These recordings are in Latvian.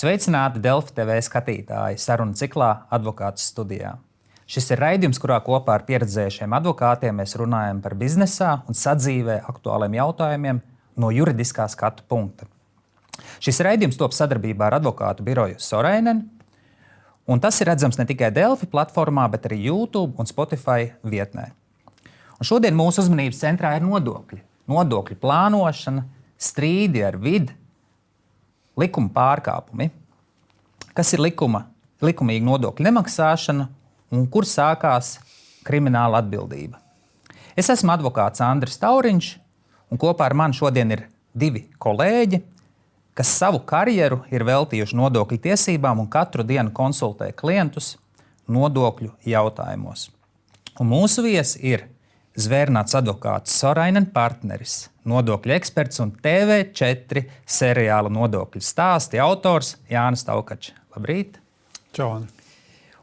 Sveicināti Delfi TV skatītāji sarunu ciklā Advokātu studijā. Šis ir raidījums, kurā kopā ar pieredzējušiem advokātiem mēs runājam par biznesā un sadzīvē aktuāliem jautājumiem no juridiskā skatu punkta. Šis raidījums top sadarbībā ar advokātu biroju Sorainen, un tas ir redzams ne tikai Delfi platformā, bet arī YouTube un Spotify vietnē. Un šodien mūsu uzmanības centrā ir nodokļi. Nodokļu plānošana, strīdi ar vidi, likuma pārkāpumi. Kas ir likumīga nodokļu nemaksāšana un kur sākās krimināla atbildība? Es esmu advokāts Andris Tauriņš, un kopā ar mani šodien ir divi kolēģi, kas savu karjeru ir veltījuši nodokļu tiesībām un katru dienu konsultē klientus nodokļu jautājumos. Un mūsu viesi ir zvērnāts advokāts Sorainen partneris, nodokļu eksperts un TV4 seriāla nodokļu stāsti autors Jānis Taukačs. Labrīt! Čau!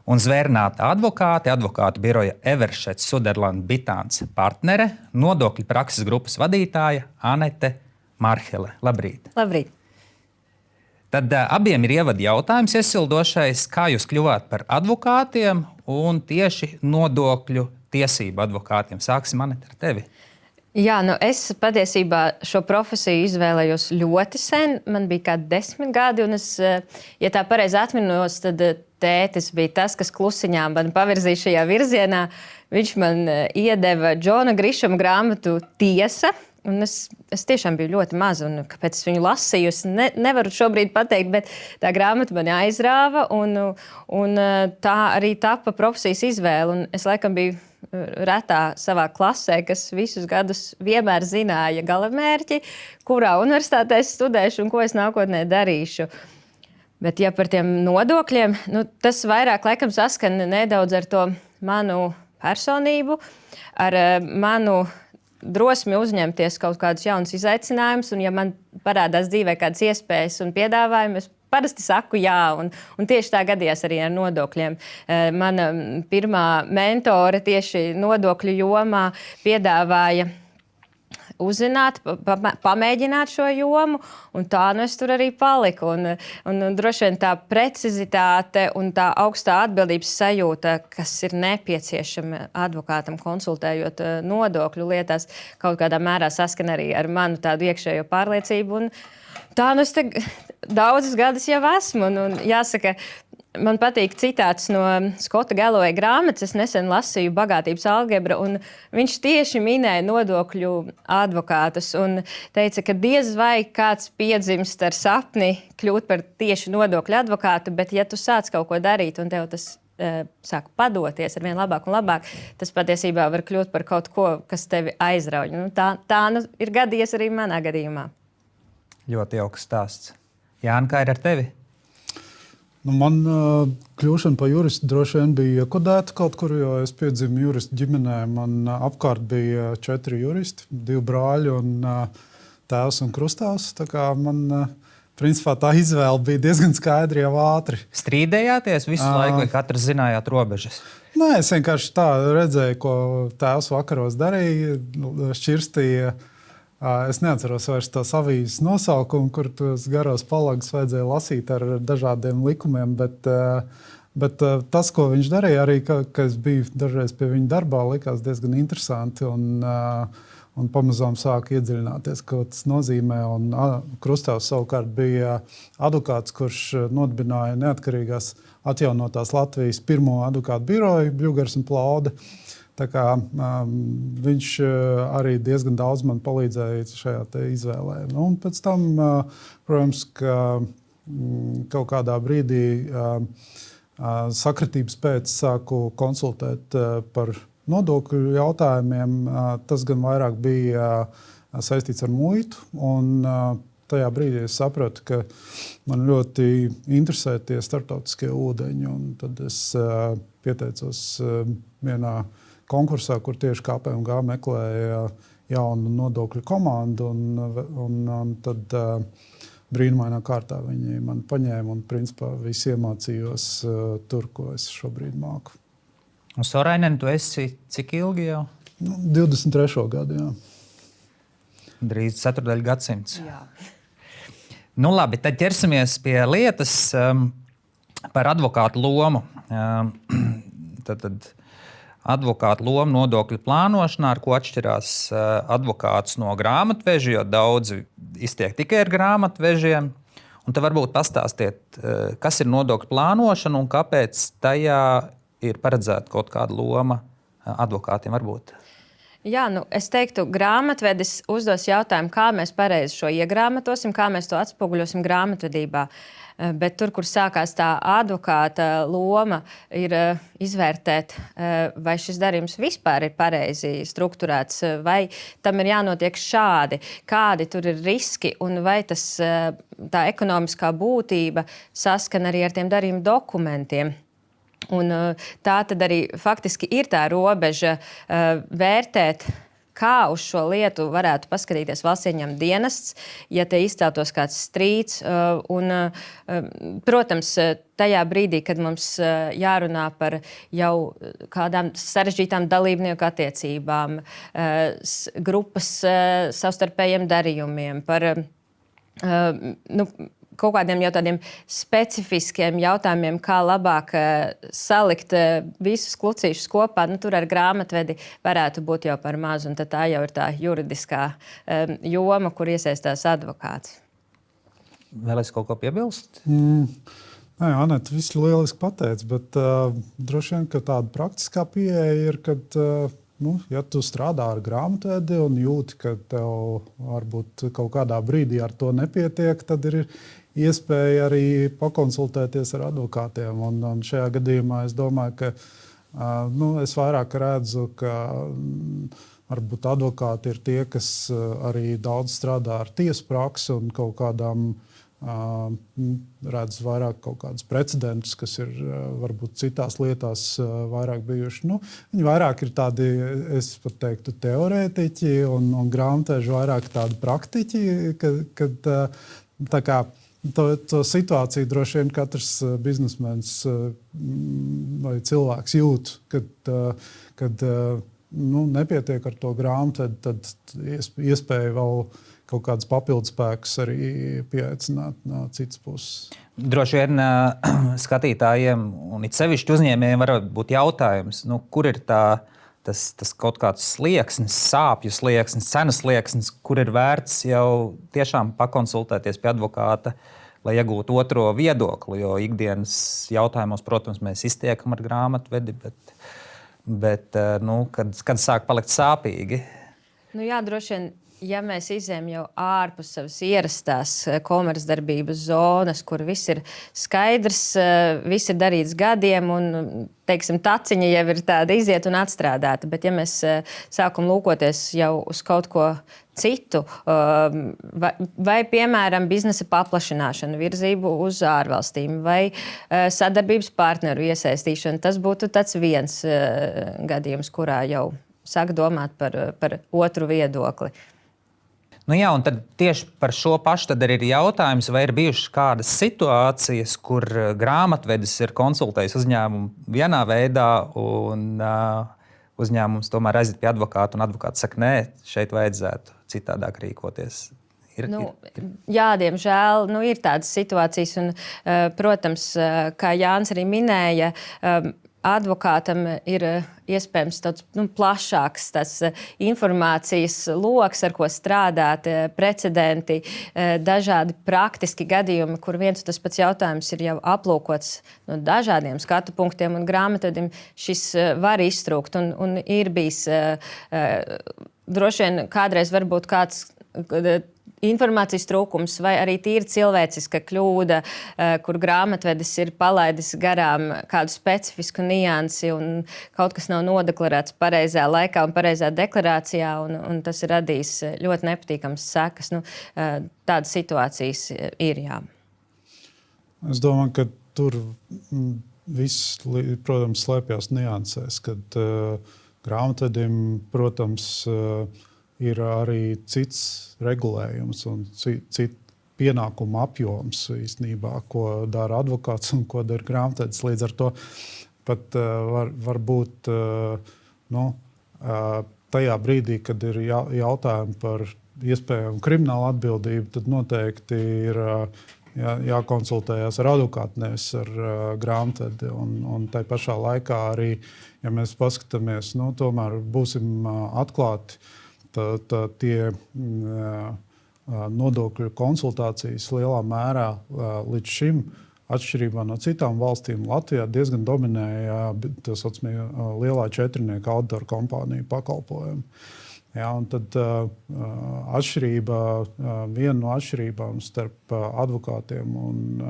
Un zvērnāta advokātu biroja Everšets Suderland Bitāns partnere, nodokļu prakses grupas vadītāja Anete Marhele. Labrīt! Labrīt! Tad abiem ir ievada jautājums iesildošais, kā jūs kļuvāt par advokātiem un tieši nodokļu tiesību advokātiem. Sāksim, Anete, ar tevi. Jā, es patiesībā šo profesiju izvēlējos ļoti sen. Man bija kādi 10 gadi, un es, ja tā pareizi atminos, tad tētis bija tas, kas klusiņā man pavirzīja šajā virzienā. Viņš man iedeva Džona Grišama grāmatu Tiesa. Un es tiešām biju ļoti maza, un kāpēc es viņu lasīju, es nevaru šobrīd pateikt, bet tā grāmata mani aizrāva, un tā arī tapa profesijas izvēle. Un es laikam biju retā savā klasē, kas visus gadus vienmēr zināja galamērķi, kurā universitātē es studēšu un ko es nākotnē darīšu. Bet ja par tiem nodokļiem, tas vairāk laikam saskan nedaudz ar to manu personību, ar manu drosmi uzņemties kaut kādus jaunus izaicinājumus, un ja man parādās dzīvē kādas iespējas un piedāvājumi, es parasti saku jā, un tieši tā gadījās arī ar nodokļiem. Mana pirmā mentore tieši nodokļu jomā piedāvāja uzzināt, pamēģināt šo jomu, un tā es tur arī paliku. Un droši vien tā precizitāte un tā augstā atbildības sajūta, kas ir nepieciešama advokātam konsultējot nodokļu lietās, kaut kādā mērā saskan arī ar manu tādu iekšējo pārliecību. Un tā es te daudzus gadus jau esmu, un jāsaka, man patīk citāts no Skota Galoveja grāmatas. Es nesen lasīju Bagātības algebra, un viņš tieši minēja nodokļu advokātus un teica, ka diez vai kāds piedzimst ar sapni kļūt par tieši nodokļu advokātu, bet ja tu sāc kaut ko darīt un tev tas sāk padoties ar vien labāk un labāk, tas patiesībā var kļūt par kaut ko, kas tevi aizrauj. Tā ir gadījies arī manā gadījumā. Ļoti jauks stāsts. Jāni, kā ir ar tevi? Man kļūšana par juristu droši vien bija iekodēta kaut kur, jo es piedzimu juristu ģimenē. Man apkārt bija 4 juristi, 2 brāļi un tēvs un krustāvs. Tā kā man, principā, tā izvēle bija diezgan skaidra jau ātri. Strīdējāties visu laiku, vai katrs zinājāt robežas? Nē, es vienkārši tā redzēju, ko tēvs vakaros darīja, šķirstīja. Es neatceros vairs tās avīzes nosaukumu, kur tos garos palagus vajadzēja lasīt ar dažādiem likumiem, bet tas, ko viņš darīja, arī, ka es biju dažreiz pie viņa darbā, likās diezgan interesanti un pamazām sāku iedziļināties, ko tas nozīmē. Un Krustāvs savukārt bija advokāts, kurš nodibināja neatkarīgās atjaunotās Latvijas pirmo advokātu biroju, Bļugars un Plaude. Tā kā viņš arī diezgan daudz man palīdzēja šajā te izvēlē. Un pēc tam, protams, ka kaut kādā brīdī sakritības pēc sāku konsultēt par nodokļu jautājumiem. Tas gan vairāk bija saistīts ar muitu, un tajā brīdī es sapratu, ka man ļoti interesē tie starptautiskie ūdeņi, un tad es pieteicos vienā konkursā, kur tieši KPMG meklēja jaunu nodokļu komandu, un tad brīnumainā kārtā viņi man paņēma un principā visu iemācījos tur, ko es šobrīd māku. Un Sorainen, tu esi cik ilgi jau? 23. gadu, jā. Drīz 4. gadsimts. Jā. Nu, labi, tad ķersimies pie lietas par advokātu lomu. Tad advokātu loma nodokļu plānošanā, ar ko atšķirās advokāts no grāmatveža, jo daudzi iztiek tikai ar grāmatvežiem. Un tad varbūt pastāstiet, kas ir nodokļu plānošana un kāpēc tajā ir paredzēta kaut kāda loma advokātiem varbūt. Jā, es teiktu, grāmatvedis uzdos jautājumu, kā mēs pareizi šo iegrāmatosim, kā mēs to atspoguļosim grāmatvedībā. Bet tur, kur sākās tā advokāta loma, ir izvērtēt, vai šis darījums vispār ir pareizi strukturēts, vai tam ir jānotiek šādi, kādi tur ir riski un vai tā ekonomiskā būtība saskan arī ar tiem darījuma dokumentiem. Un tā tad arī faktiski ir tā robeža vērtēt, kā uz šo lietu varētu paskatīties valsts ieņēmuma dienests, ja te izceltos kāds strīds. Protams, tajā brīdī, kad mums jārunā par jau kādām sarežģītām dalībnieku attiecībām, grupas savstarpējiem darījumiem, par kaut kādiem jau tādiem specifiskiem jautājumiem, kā labāk salikt visus klucīšus kopā, tur ar grāmatvedi varētu būt jau par mazu. Un tā jau ir tā juridiskā joma, kur iesaistās advokāts. Vēl es kaut ko piebilst? Nē, Aneta, viss lieliski pateica, bet droši vien, ka tāda praktiskā pieeja ir, kad ja tu strādā ar grāmatvedi un jūti, ka tev varbūt kaut kādā brīdī ar to nepietiek, tad ir iespēja arī pakonsultēties ar advokātiem. Un šajā gadījumā es domāju, ka es vairāk redzu, ka varbūt advokāti ir tie, kas arī daudz strādā ar tiesu praksi un kaut kādām redz vairāk kaut kādus precedentus, kas ir varbūt citās lietās vairāk bijuši. Viņi vairāk ir tādi, es pat teiktu, teorētiķi un grāmatveži vairāk tādi praktiķi, kad tā kā to situāciju droši vien katrs biznesmens vai cilvēks jūt, kad nepietiek ar to grāmatu, tad iespēja vēl kaut kādas papildus spēkus arī pieaicināt no citas puses. Droši vien skatītājiem un it sevišķi uzņēmējiem var būt jautājums, kur ir tas kaut kāds slieksnis, sāpju slieksnis, cenas slieksnis, kur ir vērts jau tiešām pakonsultēties pie advokāta, lai iegūtu otro viedokli, jo ikdienas jautājumos, protams, mēs iztiekam ar grāmatvedi, bet kad sāk palikt sāpīgi. Jā, droši vien. Ja mēs izējām jau ārpus savas ierastās komercdarbības zonas, kur viss ir skaidrs, viss ir darīts gadiem un, taciņa jau ir tāda iziet un atstrādāta. Bet ja mēs sākam lūkoties jau uz kaut ko citu, vai piemēram, biznesa paplašināšanu, virzību uz ārvalstīm vai sadarbības partneru iesaistīšanu, tas būtu tāds viens gadījums, kurā jau sāk domāt par otru viedokli. Un tad tieši par šo pašu tad arī ir jautājums, vai ir bijušas kādas situācijas, kur grāmatvedis ir konsultējis uzņēmumu vienā veidā un uzņēmums tomēr aiziet pie advokāta un advokāts saka, nē, šeit vajadzētu citādāk rīkoties. Jā, diemžēl ir tādas situācijas un, protams, kā Jānis arī minēja, advokātam ir iespējams tāds plašāks informācijas loks, ar ko strādāt, precedenti, dažādi praktiski gadījumi, kur viens un tas pats jautājums ir jau aplūkots no dažādiem skatu punktiem, un grāmatvedim šis var iztrūkt. Un ir bijis droši vien kādreiz varbūt kāds informācijas trūkums vai arī tīri cilvēciska kļūda, kur grāmatvedis ir palaidis garām kādu specifisku niansi un kaut kas nav nodeklarēts pareizā laikā un pareizā deklarācijā, un tas ir radījis ļoti nepatīkams sekas. Tādas situācijas ir, jā. Es domāju, ka tur viss, protams, slēpjas niansēs, kad grāmatvedim, protams, ir arī cits regulējums un cits pienākumu apjoms īstenībā, ko dara advokāts un ko dara grāmatvedis. Līdz ar to pat var būt tajā brīdī, kad ir jautājumi par iespējama krimināla atbildība, tad noteikti ir jākonsultējas ar advokātu, nevis ar grāmatvedi. Un tai pašā laikā arī, ja mēs paskatāmies, tomēr būsim atklāti, tad tie nodokļu konsultācijas lielā mērā līdz šim, atšķirībā no citām valstīm, Latvijā diezgan dominēja tā saucamie lielā četrnieka auditoru kompāniju pakalpojumi. Ja, un tad viena no atšķirībām starp advokātiem un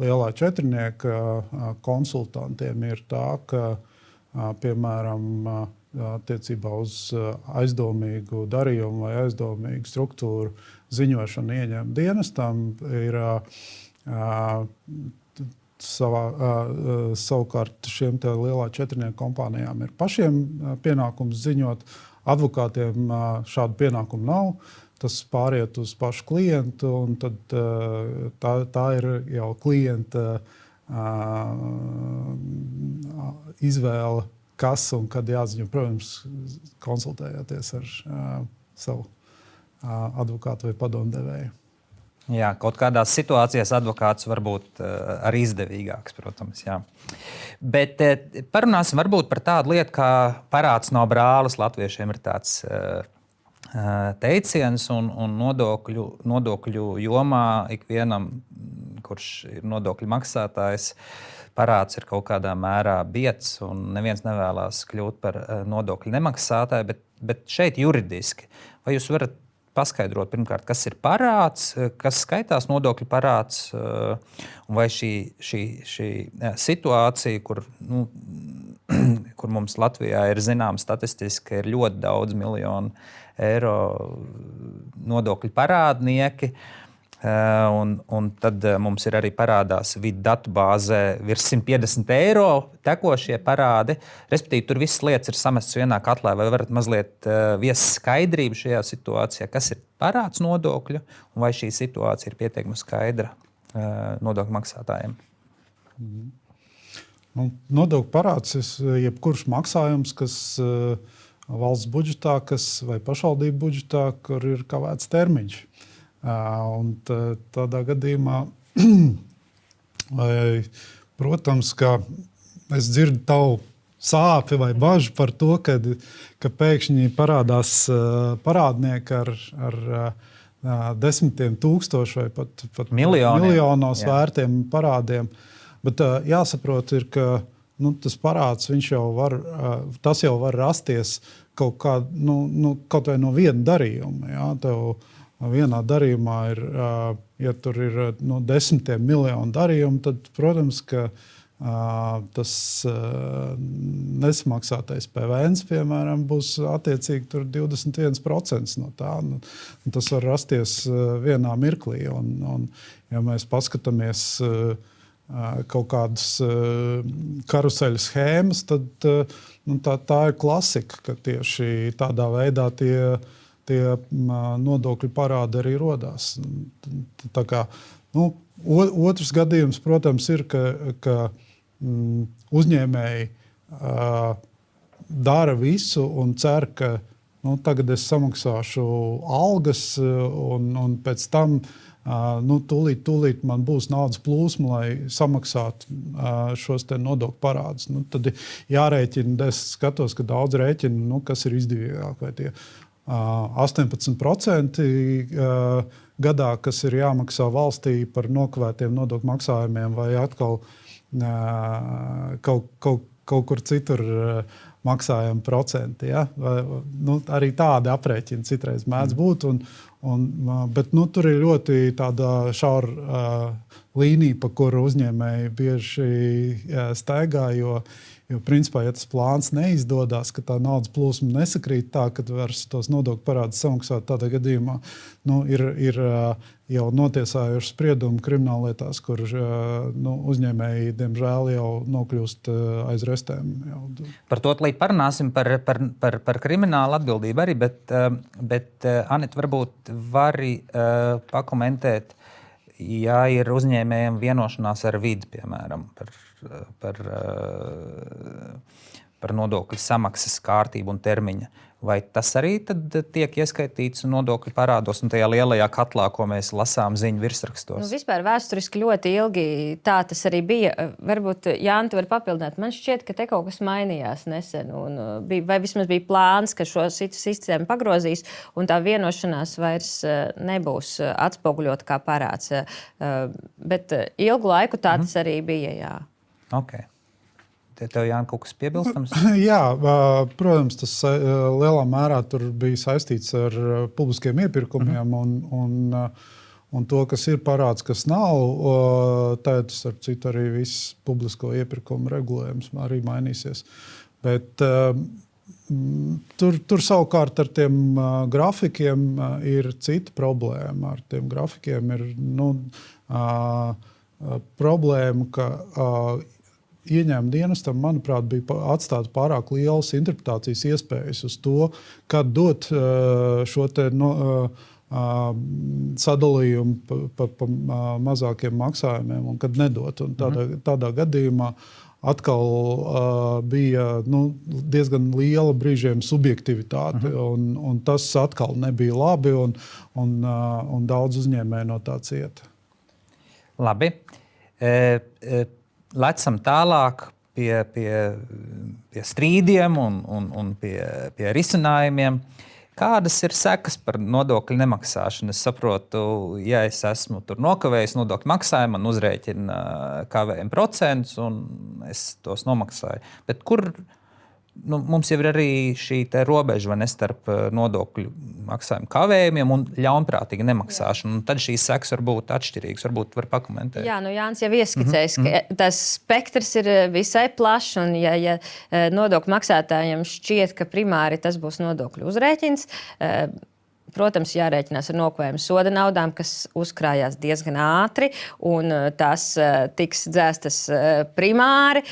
lielā četrnieka konsultantiem ir tā, ka, piemēram, attiecībā uz aizdomīgu darījumu vai aizdomīgu struktūru ziņošanu ieņēmumu dienestam ir savukārt šiem lielā četrnieku kompānijām ir pašiem pienākums ziņot. Advokātiem šādu pienākumu nav. Tas pāriet uz pašu klientu, un tad tā ir jau klienta izvēle, kas un kad jāziņo, protams, konsultējoties ar savu advokātu vai padomdevēju. Jā, kaut kādās situācijās advokāts var būt arī izdevīgāks, protams. Jā. Bet parunāsim varbūt par tādu lietu, kā parāds nav brālis. Latviešiem ir tāds teiciens, un nodokļu jomā ikvienam, kurš ir nodokļu maksātājs, parāds ir kaut kādā mērā biedrs, un neviens nevēlas kļūt par nodokļu nemaksātāju, bet šeit juridiski. Vai jūs varat paskaidrot, pirmkārt, kas ir parāds, kas skaitās nodokļu parāds, un vai šī situācija, kur mums Latvijā ir zināms statistiski, ka ir ļoti daudz miljonu eiro nodokļu parādnieki, un tad mums ir arī parādās vidu datubāzē virs 150 eiro tekošie parādi. Respektīvi, tur visas lietas ir samestas vienā katlā. Vai varat mazliet viest skaidrību šajā situācijā, kas ir parāds nodokļu, un vai šī situācija ir pietiekami skaidra nodokļu maksātājiem? Nodokļu parāds ir jebkurš maksājums, kas valsts budžetā, vai pašvaldību budžetā, kur ir kavēts termiņš. Un tādā gadījumā, protams, ka es dzirdu tavu sāpi vai bažu par to, ka pēkšņi parādās parādnieki ar desmitiem tūkstošu vai pat miljonos vērtiem parādiem. Bet jāsaprot, ir, ka tas parāds tas jau var rasties kaut vai no viena darījuma. Ja? Tev vienā darījumā ir, ja tur ir desmitiem miljonu darījumu, tad, protams, ka tas nesamaksātais PVN, piemēram, būs attiecīgi tur 21% no tā. Tas var rasties vienā mirklī. Un, ja mēs paskatāmies kaut kādas karuseļu schēmas, tad tā ir klasika, ka tieši tādā veidā tie nodokļu parādi arī rodās. Tā kā, otrs gadījums, protams, ir, ka uzņēmēji dara visu un cer, ka tagad es samaksāšu algas un pēc tam tūlīt man būs naudas plūsma, lai samaksātu šos te nodokļu parādus. Tad jārēķina, es skatos, ka daudz rēķina, kas ir izdevīgāk, vai tie 18% gadā, kas ir jāmaksā valstī par nokavētiem nodokļu maksājumiem, vai atkal kaut kur citur maksājumi procenti. Ja? Arī tādi aprēķini citreiz mēdz būt, bet tur ir ļoti tāda šaura līnija, pa kuru uzņēmēji bieži staigā, jo principā, ja tas plāns neizdodas, ka tā naudas plūsma nesakrīt tā, ka var tos nodokļu parādus samaksāt, tādā gadījumā ir jau notiesājuši spriedumu krimināllietās, kur uzņēmēji, diemžēl, jau nokļūst aiz restēm. Par to līdz parunāsim par kriminālu atbildību arī, bet Anita, varbūt vari pakomentēt, ja ir uzņēmējiem vienošanās ar vidi, piemēram, par nodokļu samaksas kārtību un termiņa. Vai tas arī tad tiek ieskaitīts nodokļu parādos un tajā lielajā katlā, ko mēs lasām ziņu virsrakstos? Vispār vēsturiski ļoti ilgi tā tas arī bija. Varbūt Jānis var papildināt. Man šķiet, ka te kaut kas mainījās nesen. Vai vismaz bija plāns, ka šo sistēmu pagrozīs, un tā vienošanās vairs nebūs atspoguļota kā parāds. Bet ilgu laiku tā tas arī bija. Jā. Okay. Tev, Jānis, kaut kas piebilstams? Jā, protams, tas lielā mērā tur bija saistīts ar publiskiem iepirkumiem un to, kas ir parāds, kas nav. Tad, starp citu, arī viss publisko iepirkumu regulējums arī mainīsies. Bet tur savukārt ar tiem grafikiem ir cita problēma. Ar tiem grafikiem ir problēma, ka ieņēmuma dienestam, manuprāt, bija atstāta pārāk lielas interpretācijas iespējas uz to, kad dot šo te sadalījumu pa mazākiem maksājumiem un kad nedot. Un tādā gadījumā atkal bija diezgan liela brīžiem subjektivitāte, un tas atkal nebija labi, un daudz uzņēmēju no tā cieta. Labi. Lecam tālāk pie strīdiem un pie risinājumiem. Kādas ir sekas par nodokļu nemaksāšanu? Es saprotu, ja es esmu tur nokavējis nodokļu maksājumu, man uzrēķina kavējuma procentus un es tos nomaksāju. Bet kur mums jau ir arī šī robeža starp nodokļu maksājumu kavējumiem un ļaunprātīgu nemaksāšanu? Un tad šīs sekas var būt atšķirīgas. Varbūt var pakomentēt. Jā, Jānis jau ieskicējis, ka tas spektrs ir visai plašs. Un ja nodokļu maksātājiem šķiet, ka primāri tas būs nodokļu uzrēķins, protams, jārēķinās ar nokavējumu soda naudām, kas uzkrājās diezgan ātri, un tās tiks dzēstas primāri.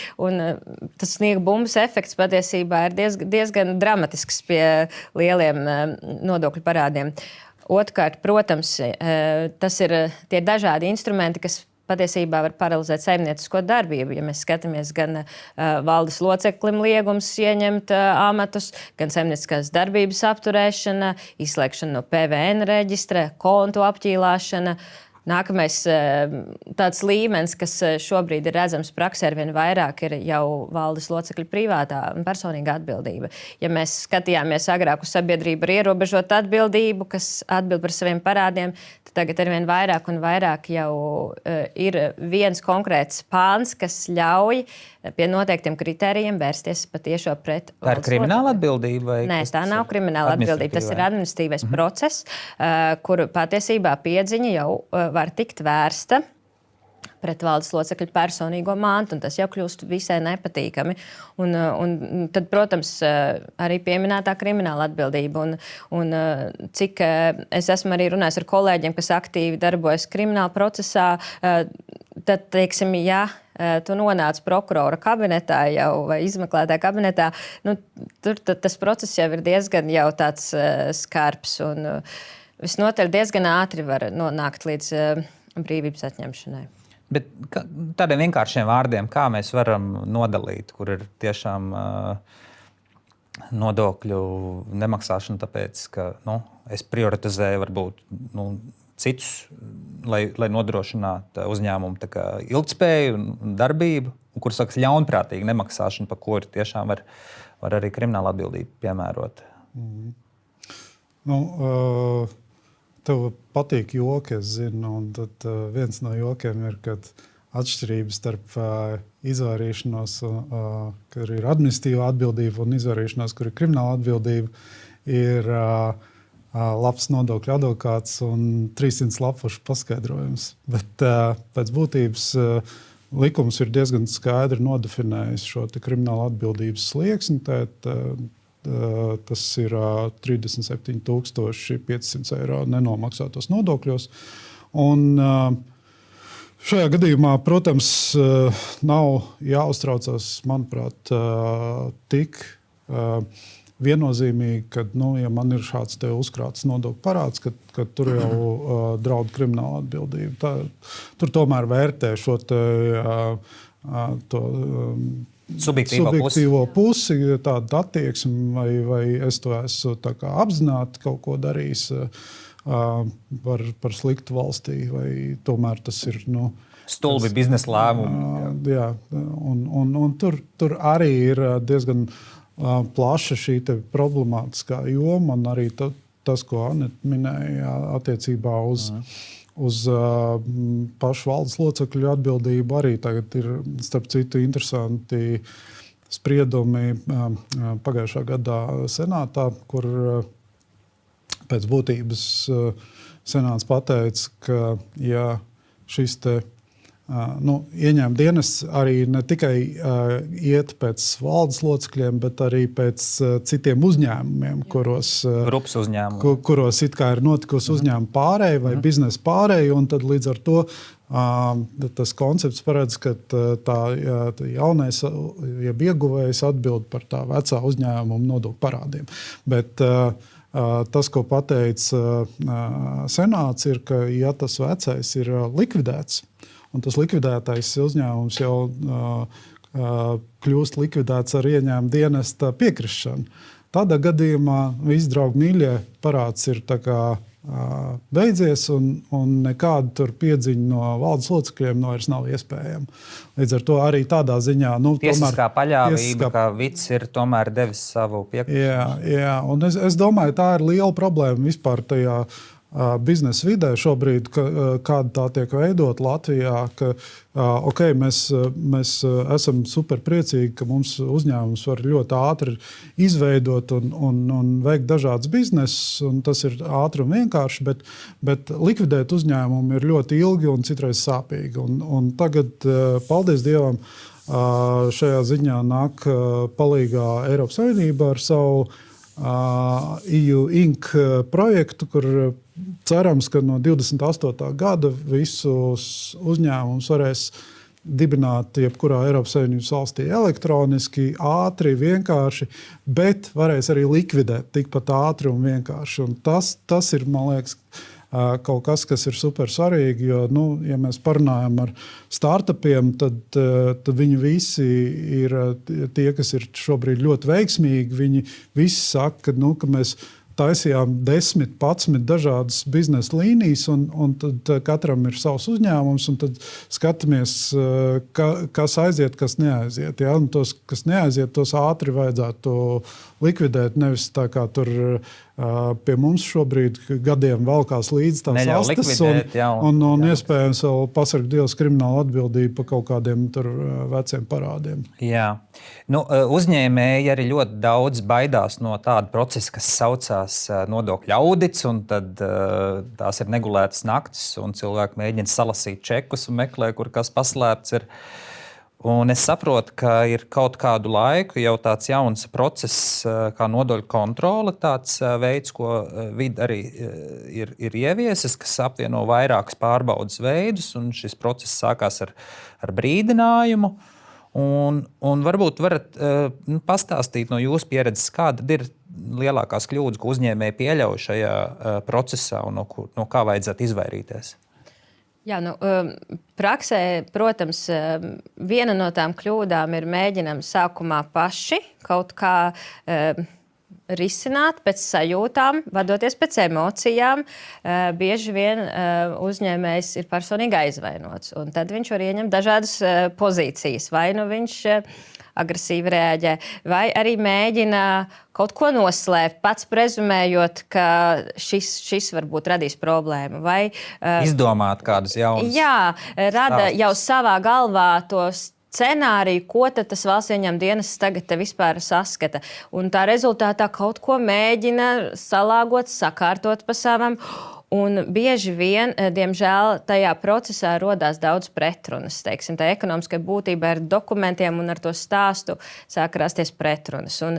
Tas sniega bumbas efekts patiesībā ir diezgan dramatisks pie lieliem nodokļu parādiem. Otrkārt, protams, tie ir dažādi instrumenti, kas patiesībā var paralizēt saimniecisko darbību. Ja mēs skatāmies gan valdes loceklim liegums ieņemt amatus, gan saimnieciskās darbības apturēšana, izslēgšana no PVN reģistra, kontu apķīlāšana. Nākamais tāds līmenis, kas šobrīd ir redzams praksē arvien vairāk, ir jau valdes locekļu privātā un personīgā atbildība. Ja mēs skatījāmies agrāk uz sabiedrību ar ierobežotu atbildību, kas atbild par saviem parādiem, tad tagad arvien vairāk un vairāk jau ir viens konkrēts pāns, kas ļauj pie noteiktiem kritērijiem vērsties patiešo pret valdes locekli. Tā ir krimināla atbildība? Nē, tā nav krimināla atbildība. Tas ir administratīvais process, kur patiesībā piedziņa jau var tikt vērsta pret valdes locekļu personīgo mantu, un tas jau kļūst visai nepatīkami. Un tad, protams, arī pieminētā krimināla atbildība. Un cik es esmu arī runājis ar kolēģiem, kas aktīvi darbojas krimināla procesā, tad, teiksim, ja tu nonāc prokurora kabinetā jau vai izmeklētāja kabinetā, tur tas process jau ir diezgan jau tāds skarbs un visnotaļ diezgan ātri var nonākt līdz brīvības atņemšanai. Bet tādiem vienkāršiem vārdiem, kā mēs varam nodalīt, kur ir tiešām nodokļu nemaksāšana, tāpēc, ka es prioritizēju varbūt citus, lai nodrošinātu uzņēmumu ilgtspēju un darbību, un kur sakas ļaunprātīgi nemaksāšana, par ko ir tiešām var arī krimināla atbildība piemērot. Tev patīk joki, es zinu, un tad viens no jokiem ir, kad atšķirības starp izvairīšanos, kur ir administratīvā atbildība, un izvairīšanos, kur ir krimināla atbildība, ir labs nodokļu advokāts un 300 lapušu paskaidrojums. Bet pēc būtības likums ir diezgan skaidri nodefinējis šo kriminālu atbildības slieksni. Tas ir 37,500 eiro nenomaksātos nodokļos. Un šajā gadījumā, protams, nav jāuztraucās, manuprāt, tik viennozīmīgi, ka, ja man ir šāds te uzkrāts nodokļu parāds, ka tur jau draud krimināla atbildība. Tur tomēr vērtē šo subjektīvo pusi, tādu attieksmi, vai es to esmu apzināti kaut ko darījis par sliktu valstī, vai tomēr tas ir. Stulbi biznesa lēmumi. Jā, un tur arī ir diezgan plaša šī problemātiskā joma, un arī tas, ko Aneta minēja attiecībā uz pašu valdes locekļu atbildību, arī tagad ir, starp citu, interesanti spriedumi pagājušā gadā senātā, kur pēc būtības senāts pateica, ka ja šis ieņēmuma dienests arī ne tikai iet pēc valdes locekļiem, bet arī pēc citiem uzņēmumiem, grupas uzņēmumi, kuros it kā ir notikusi uzņēmuma pārēja vai biznesa pārēja, un tad līdz ar to tas koncepts paredz, ka tā jaunais, jeb ieguvējs atbild par tā vecā uzņēmuma nodokļu parādiem. Bet tas, ko pateica senāts, ir, ka ja tas vecais ir likvidēts, un tas likvidētais uzņēmums jau kļūst likvidēts ar ieņēmuma dienesta piekrišanu. Tādā gadījumā visi draugi mīļie parāds ir beidzies, un nekāda tur piedziņa no valdes locekļiem vairs nav iespējama. Līdz ar to arī tādā ziņā... Tiesiskā paļāvība, ka Vits ir tomēr devis savu piekrišanu. Jā, un es domāju, tā ir liela problēma vispār tajā biznesa vidē šobrīd, kāda tā tiek veidot Latvijā, ka mēs esam super priecīgi, ka mums uzņēmums var ļoti ātri izveidot un veikt dažādas biznesus, un tas ir ātri un vienkārši, bet likvidēt uzņēmumu ir ļoti ilgi un citreiz sāpīgi. Un tagad, paldies Dievam, šajā ziņā nāk palīgā Eiropas Savienība ar savu EU Inc. Projektu, kur cerams, ka no 28. gada visus uzņēmumus varēs dibināt jebkurā Eiropas Savienības valstī elektroniski, ātri, vienkārši, bet varēs arī likvidēt tikpat ātri un vienkārši. Un tas ir, man liekas, kaut kas ir super svarīgi, jo, ja mēs parunājam ar startupiem, tad viņi visi ir tie, kas ir šobrīd ļoti veiksmīgi. Viņi visi saka, ka mēs taisījām 10, 11 dažādas biznesa līnijas, un tad katram ir savs uzņēmums, un tad skatāmies, kas aiziet, kas neaiziet. Ja? Un tos, kas neaiziet, tos ātri vajadzētu likvidēt, nevis tā kā tur pie mums šobrīd gadiem valkās līdz tās astes, un iespējams vēl pasarg Dievs kriminālu atbildību par kaut kādiem tur veciem parādiem. Jā. Uzņēmēji arī ļoti daudz baidās no tāda procesa, kas saucās nodokļu audits, un tad tās ir negulētas naktis, un cilvēki mēģina salasīt čekus un meklē, kur kas paslēpts ir. Un es saprotu, ka ir kaut kādu laiku jau tāds jauns process, kā nodokļu kontrole, tāds veids, ko vide arī ir ieviesis, kas apvieno vairākus pārbaudas veidus, un šis process sākās ar brīdinājumu. Un varbūt varat pastāstīt no jūsu pieredzes, kāda ir lielākās kļūdas, ko uzņēmēji pieļauj šajā procesā, un no kā vajadzētu izvairīties? Jā, praksē, protams, viena no tām kļūdām ir mēģinām sākumā paši kaut kā risināt pēc sajūtām, vadoties pēc emocijām. Bieži vien uzņēmējs ir personīgi aizvainots, un tad viņš var ieņemt dažādas pozīcijas. Vai viņš agresīvi reaģē, vai arī mēģina kaut ko noslēpt, pats prezumējot, ka šis varbūt radīs problēmu. Vai izdomāt kādus jaunus. Jā, rada jau savā galvā tos scenāriju, ko tad tas valsts ieņēmuma dienests tagad te vispār saskata. Un tā rezultātā kaut ko mēģina salāgot, sakārtot pa savam. Un bieži vien, diemžēl, tajā procesā rodās daudz pretrunas. Teiksim, tā ekonomiskai būtība ar dokumentiem un ar to stāstu sāk rasties pretrunas. Un,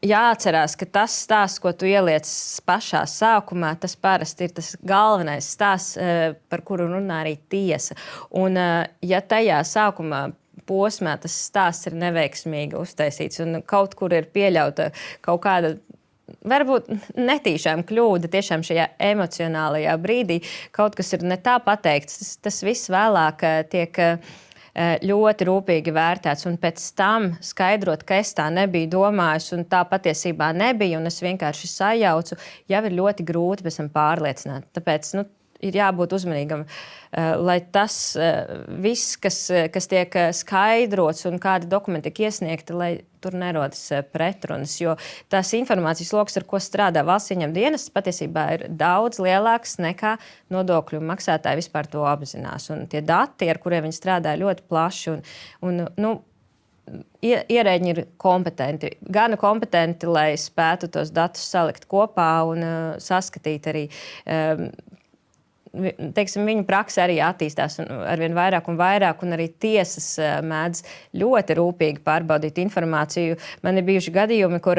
jāatcerās, ka tas stāsts, ko tu ieliec pašā sākumā, tas parasti ir tas galvenais stāsts, par kuru runā arī tiesa. Un, ja tajā sākumā posmā tas stāsts ir neveiksmīgi uztaisīts un kaut kur ir pieļauta kaut kāda varbūt netīšām kļūda tiešām šajā emocionālajā brīdī, kaut kas ir ne tā pateikts, tas viss vēlāk tiek ļoti rūpīgi vērtēts, un pēc tam skaidrot, ka es tā nebiju domājis, un tā patiesībā nebija, un es vienkārši sajaucu, jau ir ļoti grūti pēc tam pārliecināt. Tāpēc, ir jābūt uzmanīgam, lai tas viss, kas tiek skaidrots un kādi dokumenti tiek iesniegti, lai tur nerodas pretrunas. Jo tās informācijas loks, ar ko strādā valsts ieņem dienests, patiesībā ir daudz lielāks nekā nodokļu maksātāji vispār to apzinās. Un tie dati, ar kuriem viņi strādā, ļoti plaši. Ierēģi ir kompetenti, gana kompetenti, lai spētu tos datus salikt kopā un saskatīt arī. Viņu prakse arī attīstās arvien vairāk un vairāk, un arī tiesas mēdz ļoti rūpīgi pārbaudīt informāciju. Man ir bijuši gadījumi, kur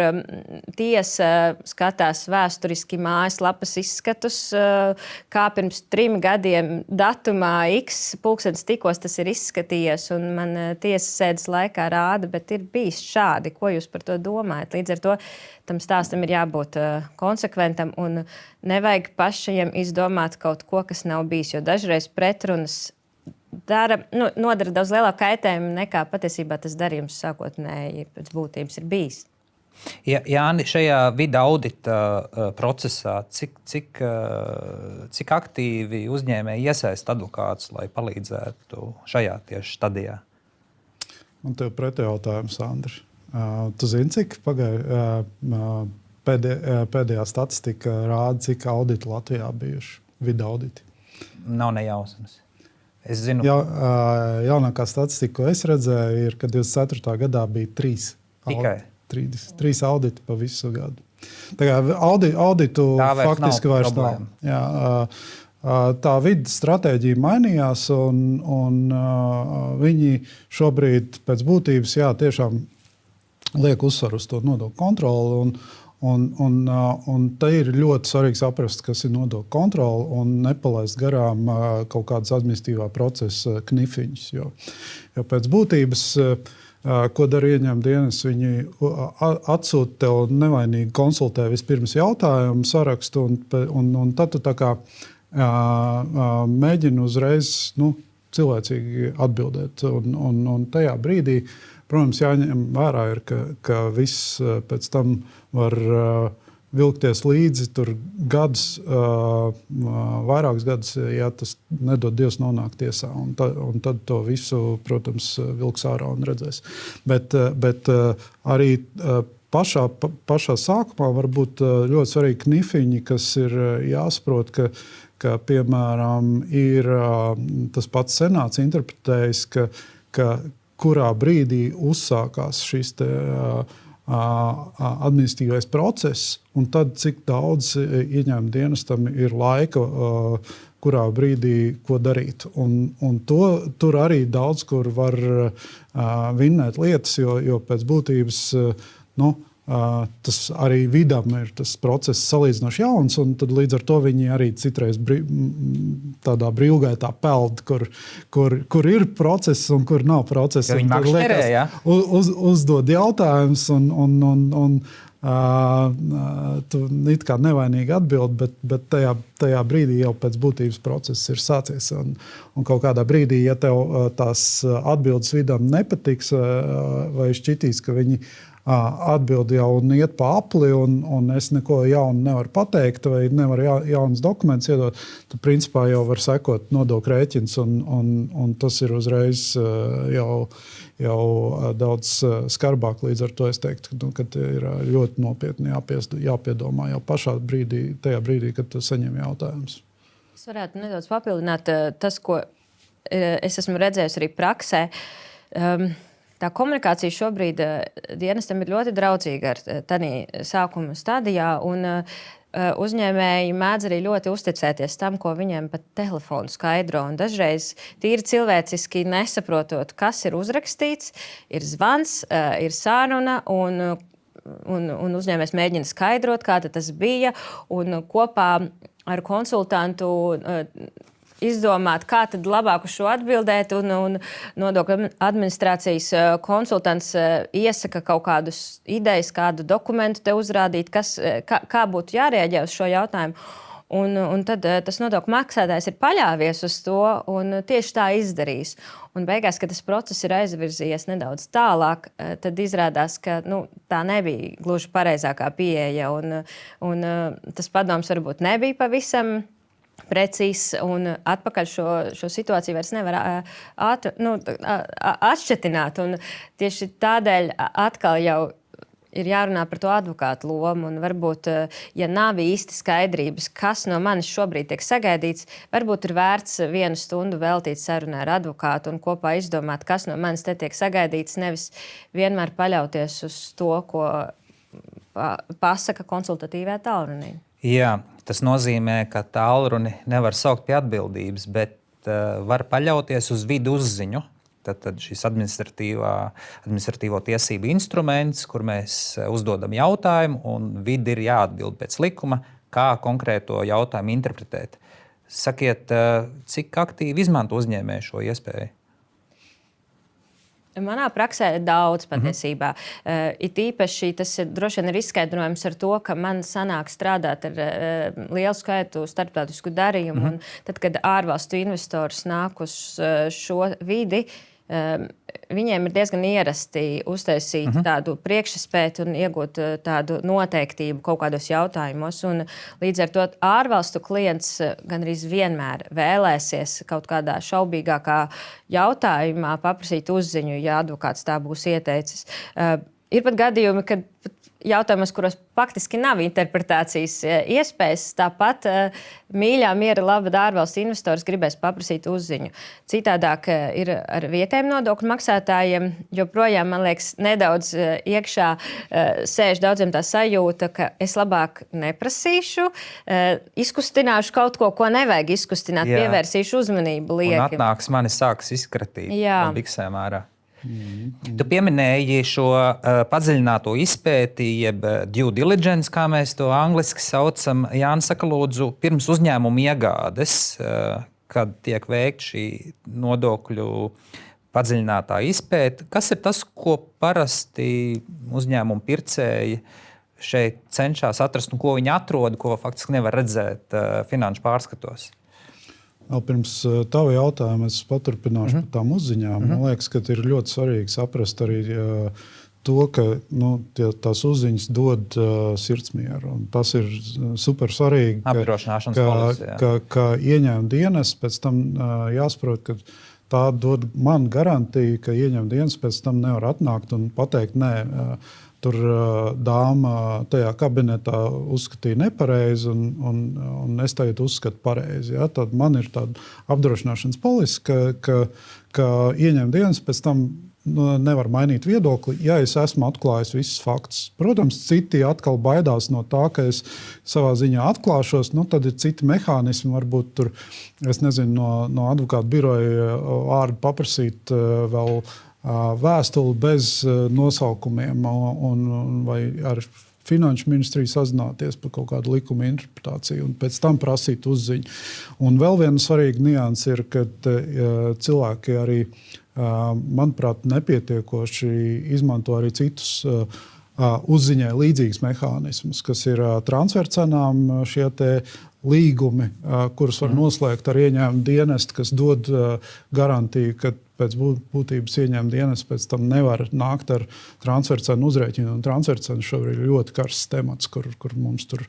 tiesa skatās vēsturiski mājaslapas izskatus, kā pirms 3 gadiem datumā X pulkstenis tikos tas ir izskatījies, un man tiesas sēdes laikā rāda, bet ir bijis šādi. Ko jūs par to domājat? Līdz ar to tam stāstam ir jābūt konsekventam un nevajag pašiem izdomāt kaut ko, kas nav bijis, jo dažreiz pretrunas nodara daudz lielāku kaitējumu nekā patiesībā tas darījums sākotnēji pēc būtības ir bijis. Jāni, šajā vida audita procesā, cik aktīvi uzņēmēji iesaista advokātus, lai palīdzētu šajā tieši stadijā? Man tev pretjautājums, Andri. Tu zini, cik pēdējā statistika rāda, cik auditi Latvijā bijuši, vida auditi? Nav nejausmas. Es zinu. Jaunākā statistika, ko es redzēju, ir, ka 24. gadā bija 3 auditi pa visu gadu. Tā kā auditu faktiski vairs nav. Tā vidas stratēģija mainījās, un viņi šobrīd pēc būtības tiešām liek uzsvaru uz to nodokļu kontroli. Un te ir ļoti svarīgi saprast, kas ir nodokļu kontrole, un nepalaist garām kaut kādas administratīvā procesa knifiņus. Jo pēc būtības, ko dara ieņem dienas, viņi atsūta tev nevainīgi konsultē vispirms jautājumu sarakstu, un tad tu tā kā mēģini uzreiz cilvēcīgi atbildēt. Un tajā brīdī, protams, jāņem vērā, ka viss pēc tam var vilkties līdzi tur gadus, vairākus gadus, ja tas nedod Dievs nonākt tiesā. Un tad to visu, protams, vilks ārā un redzēs. Bet arī pašā sākumā var būt ļoti svarīgi knifiņi, kas ir jāsaprot, ka piemēram, ir tas pats senāts interpretējis, ka kurā brīdī uzsākās šis administratīvais process, un tad cik daudz ieņēmuma dienestam ir laika, kurā brīdī ko darīt. Un tur arī daudz kur var vinnēt lietas, jo pēc būtības tas arī vidam ir tas process salīdzinoši jauns, un tad līdz ar to viņi arī citreiz tādā brīvgaitā peld, kur ir process un kur nav process. Viņi makšķerē, ja? Uzdod jautājumus un tu it kā nevainīgi atbild, bet tajā brīdī jau pēc būtības process ir sācies. Un kaut kādā brīdī, ja tev tās atbildes vidam nepatiks vai šķitīs, ka viņi atbild jau iet pa apli, un es neko jaunu nevaru pateikt, vai nevaru jaunas dokumentus iedot, tad principā jau var sekot nodokļu rēķins, un tas ir uzreiz jau daudz skarbāk. Līdz ar to es teiktu, ka ir ļoti nopietni jāpiedomā jau tajā brīdī, kad tu saņem jautājumus. Es varētu nedaudz papildināt tas, ko es esmu redzējis arī praksē. Tā komunikācija šobrīd dienestam ir ļoti draudzīga ar tādā sākuma stadijā, un uzņēmēji mēdz arī ļoti uzticēties tam, ko viņiem pa telefonu skaidro. Un dažreiz tīri cilvēciski nesaprotot, kas ir uzrakstīts, ir zvans, ir saruna, un uzņēmējs mēģina skaidrot, kā tas bija, un kopā ar konsultantu izdomāt, kā tad labāk uz šo atbildēt, un nodokļu administrācijas konsultants iesaka kaut kādus idejas, kādu dokumentu te uzrādīt, kā būtu jārēģē uz šo jautājumu. Un tad tas nodokļu maksātājs ir paļāvies uz to un tieši tā izdarījis. Un beigās, kad tas process ir aizvirzījies nedaudz tālāk, tad izrādās, ka tā nebija gluži pareizākā pieeja. Un tas padoms varbūt nebija pavisam precīzi, un atpakaļ šo situāciju vairs nevar atšķetināt. Un tieši tādēļ atkal jau ir jārunā par to advokātu lomu. Un varbūt, ja nav īsti skaidrības, kas no manis šobrīd tiek sagaidīts, varbūt ir vērts 1 stundu veltīt sarunai ar advokātu un kopā izdomāt, kas no manis te tiek sagaidīts, nevis vienmēr paļauties uz to, ko pasaka konsultatīvajā tālrunī. Jā, tas nozīmē, ka tālruni nevar saukt pie atbildības, bet var paļauties uz vidu uzziņu. Tad šis administratīvo tiesību instruments, kur mēs uzdodam jautājumu, un vidi ir jāatbild pēc likuma, kā konkrēto jautājumu interpretēt. Sakiet, cik aktīvi izmanto uzņēmēji šo iespēju? Manā praksē ir daudz patiesībā. It īpaši tas droši vien ir izskaidrojams ar to, ka man sanāk strādāt ar lielu skaitu starptautisku darījumu. Un tad, kad ārvalstu investors nāk uz šo vidi, viņiem ir diezgan ierasti uztaisīt tādu priekšspēju un iegūt tādu noteiktību kaut kādos jautājumos. Un līdz ar to ārvalstu klients gandrīz vienmēr vēlēsies kaut kādā šaubīgākā jautājumā paprasīt uzziņu, ja advokāts tā būs ieteicis. Ir pat gadījumi, kad jautājumos, kuros faktiski nav interpretācijas iespējas, tāpat mīļā, miera, laba ārvalstu investors gribēs paprasīt uzziņu. Citādāk ir ar vietējiem nodokļu maksātājiem, joprojām, man liekas, nedaudz iekšā sēž daudziem tā sajūta, ka es labāk neprasīšu, izkustināšu kaut ko, ko nevajag izkustināt, pievērsīšu uzmanību lieki. Un atnāks mani sāks izskratīt no biksēm ārā. Tu pieminēji šo padziļināto izpēti, jeb due diligence, kā mēs to angliski saucam. Jānis, saka, lūdzu, pirms uzņēmuma iegādes, kad tiek veikta šī nodokļu padziļinātā izpēte, kas ir tas, ko parasti uzņēmumu pircēji šeit cenšas atrast un ko viņi atrod, ko faktiski nevar redzēt finanšu pārskatos? Pirms tava jautājuma es paturpināšu par tām uzziņām. Man liekas, ka ir ļoti svarīgi saprast arī to, ka tās uzziņas dod sirdsmieru. Un tas ir super svarīgi, ka ieņēmuma dienas pēc tam jāsaprot, ka tā dod man garantiju, ka ieņēmuma dienas pēc tam nevar atnākt un pateikt, nē, tur dāma tajā kabinetā uzskatīja nepareizi, un es tagad uzskatu pareizi. Ja? Tad man ir tāda apdrošināšanas polise, ka ieņem dienas pēc tam nevar mainīt viedokli, ja es esmu atklājis visus faktus. Protams, citi atkal baidās no tā, ka es savā ziņā atklāšos, tad ir citi mehānismi, varbūt tur, es nezinu, no advokātu biroja ārdu paprasīt vēl vēstuli bez nosaukumiem vai ar Finanšu ministriju sazināties par kaut kādu likuma interpretāciju un pēc tam prasīt uzziņu. Un vēl viena svarīga nianse ir, ka cilvēki arī, manuprāt, nepietiekoši izmanto arī citus uzziņai līdzīgus mehānismus, kas ir transfercenām šie te līgumi, kurus var noslēgt ar ieņēmumu dienestu, kas dod garantiju, ka pēc būtības ieņēmuma dienests pēc tam nevar nākt ar transfercenu uzrēķinu. Un transfercena šobrīd ir ļoti karsts temats, kur mums tur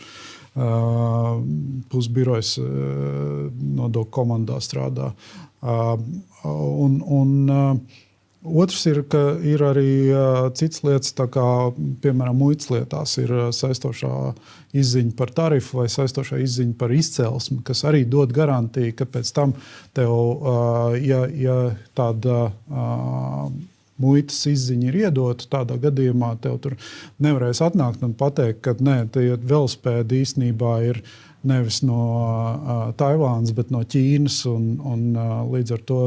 pusbirojas nodokļu komandā strādā. Otrs ir, ka ir arī citas lietas, tā kā, piemēram, muitas lietās ir saistošā izziņa par tarifu vai saistošā izziņa par izcelsmi, kas arī dod garantiju, ka pēc tam tev, ja tāda muitas izziņa ir iedota, tādā gadījumā tev tur nevarēs atnākt un pateikt, ka nē, tie velospēdi īstenībā ir nevis no Taivānas, bet no Ķīnas, un līdz ar to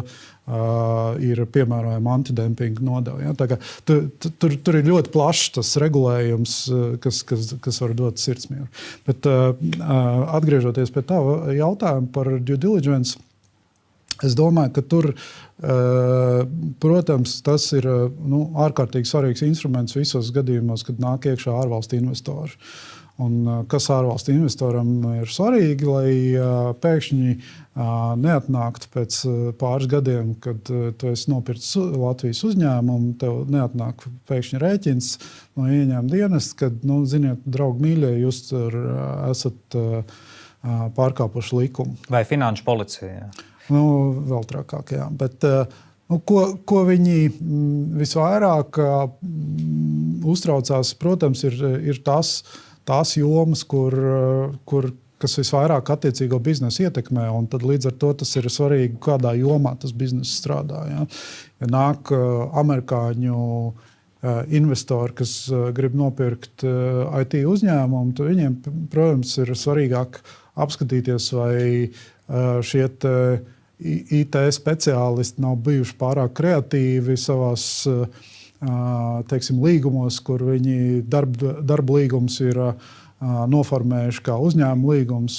ir piemērojama antidempinga nodeva. Ja? Tā kā tur ir ļoti plašs tas regulējums, kas var dot sirdsmieru. Bet atgriežoties pie tā jautājuma par due diligence, es domāju, ka tur, protams, tas ir ārkārtīgi svarīgs instruments visos gadījumos, kad nāk iekšā ārvalstu investori. Un kas ārvalstu investoram ir svarīgi, lai pēkšņi neatnāktu pēc pāris gadiem, kad tu esi nopircis Latvijas uzņēmumu, tev neatnāk pēkšņi rēķins no ieņēmuma dienesta, kad, ziniet, draugi mīļie, jūs esat pārkāpuši likumu. Vai finanšu policija? Vēl trakāk, jā. Bet, ko viņi visvairāk uztraucās, protams, ir tās jomas, kas visvairāk attiecīgo biznesu ietekmē, un tad līdz ar to tas ir svarīgi, kādā jomā tas bizness strādā. Ja, ja nāk amerikāņu investori, kas grib nopirkt IT uzņēmumu, tad viņiem, protams, ir svarīgāk apskatīties, vai šie IT speciālisti nav bijuši pārāk kreatīvi savās līgumos, kur viņi darba līgums ir noformējuši kā uzņēmuma līgums.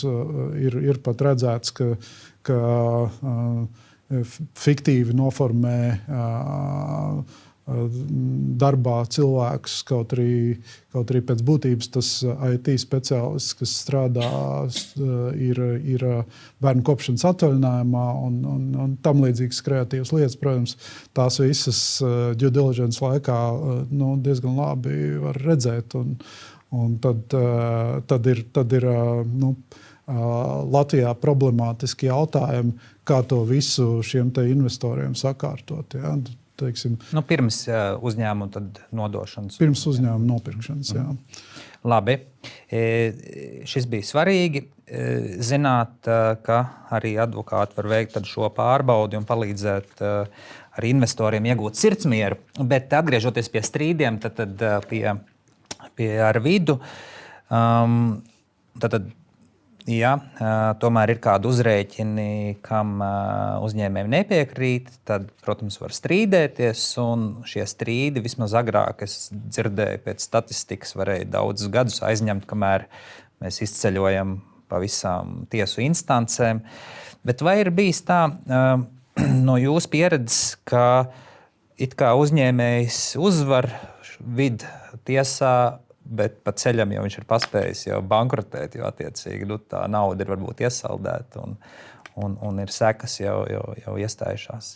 Ir pat redzēts, ka fiktīvi noformē darbā cilvēkus, kaut arī pēc būtības tas IT speciālists, kas strādā, ir bērnu kopšanas atvaļinājumā un tam līdzīgas kreatīvas lietas. Protams, tās visas due diligence laikā diezgan labi var redzēt. Un tad ir Latvijā problemātiski jautājumi, kā to visu šiem te investoriem sakārtot. Ja? Pirms uzņēmuma tad nodošanas. Pirms uzņēmuma nopirkšanas, jā. Labi. Šis bija svarīgi zināt, ka arī advokāti var veikt šo pārbaudi un palīdzēt arī investoriem iegūt sirdsmieru. Bet atgriežoties pie strīdiem, tad pie Arvidu, tomēr ir kādi uzrēķini, kam uzņēmējiem nepiekrīt, tad, protams, var strīdēties. Un šie strīdi, vismaz agrāk, es dzirdēju, pēc statistikas varēja daudzus gadus aizņemt, kamēr mēs izceļojam pa visām tiesu instancēm. Bet vai ir bijis tā no jūsu pieredzes, ka it kā uzņēmējs uzvar vidu tiesā, bet pa ceļam jau viņš ir paspējis jau bankrotēt, jo attiecīgi tā nauda ir varbūt iesaldēta un ir sekas jau iestājušās.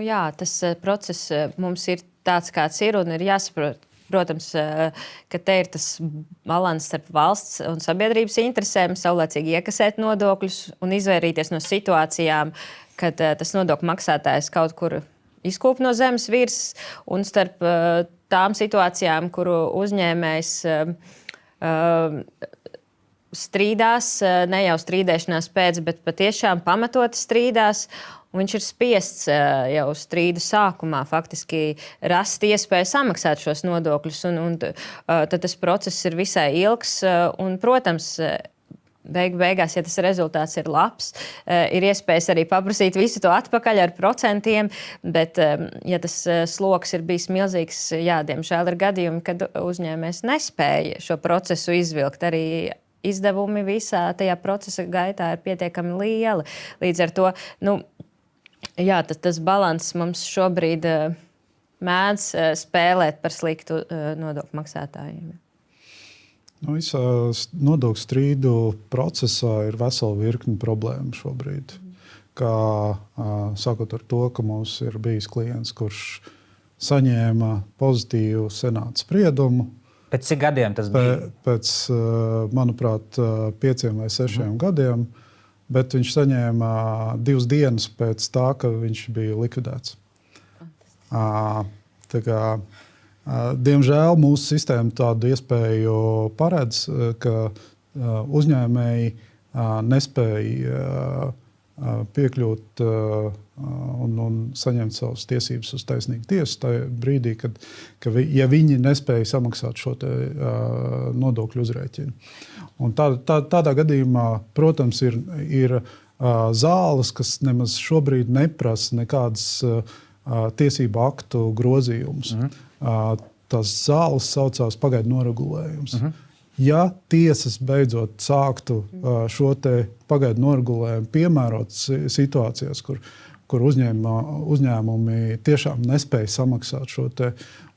Jā, tas process mums ir tāds, kāds ir, un ir jāsaprot, protams, ka te ir tas balans starp valsts un sabiedrības interesēm, saulēcīgi iekasēt nodokļus un izvairīties no situācijām, kad tas nodokļu maksātājs kaut kur izkūp no zemes virsmas, un starp tām situācijām, kuru uzņēmējs strīdās, ne jau strīdēšanās pēc, bet patiešām pamatoti strīdās. Viņš ir spiests jau strīda sākumā faktiski rast iespēju samaksāt šos nodokļus. Tad tas process ir visai ilgs. Un, protams, beigās, ja tas rezultāts ir labs, ir iespējas arī paprasīt visu to atpakaļ ar procentiem, bet, ja tas sloks ir bijis milzīgs, diemžēl ir gadījumi, kad uzņēmējs nespēja šo procesu izvilkt. Arī izdevumi visā tajā procesa gaitā ir pietiekami lieli. Līdz ar to, tas balans mums šobrīd mēdz spēlēt par sliktu nodokļu maksātājiem. Visā nodokļu strīdu procesā ir vesela virkne problēmu šobrīd. Sākot ar to, ka mums ir bijis klients, kurš saņēma pozitīvu senāta spriedumu. Pēc cik gadiem tas bija? Pēc, manuprāt, 5 vai 6 gadiem, bet viņš saņēma 2 dienas pēc tā, ka viņš bija likvidēts. Diemžēl mūsu sistēma tādu iespēju paredz, ka uzņēmēji nespēja piekļūt un saņemt savas tiesības uz taisnīgu tiesu tajā brīdī, ja viņi nespēja samaksāt šo nodokļu uzrēķinu. Un tādā gadījumā, protams, ir zāles, kas nemaz šobrīd neprasa nekādas tiesību aktu grozījumus. Tas zāles saucās pagaidu noregulējums. Ja tiesas beidzot sāktu šo te pagaidu noregulējumu piemērot situācijās, kur kur uzņēmumi tiešām nespēja samaksāt šo te,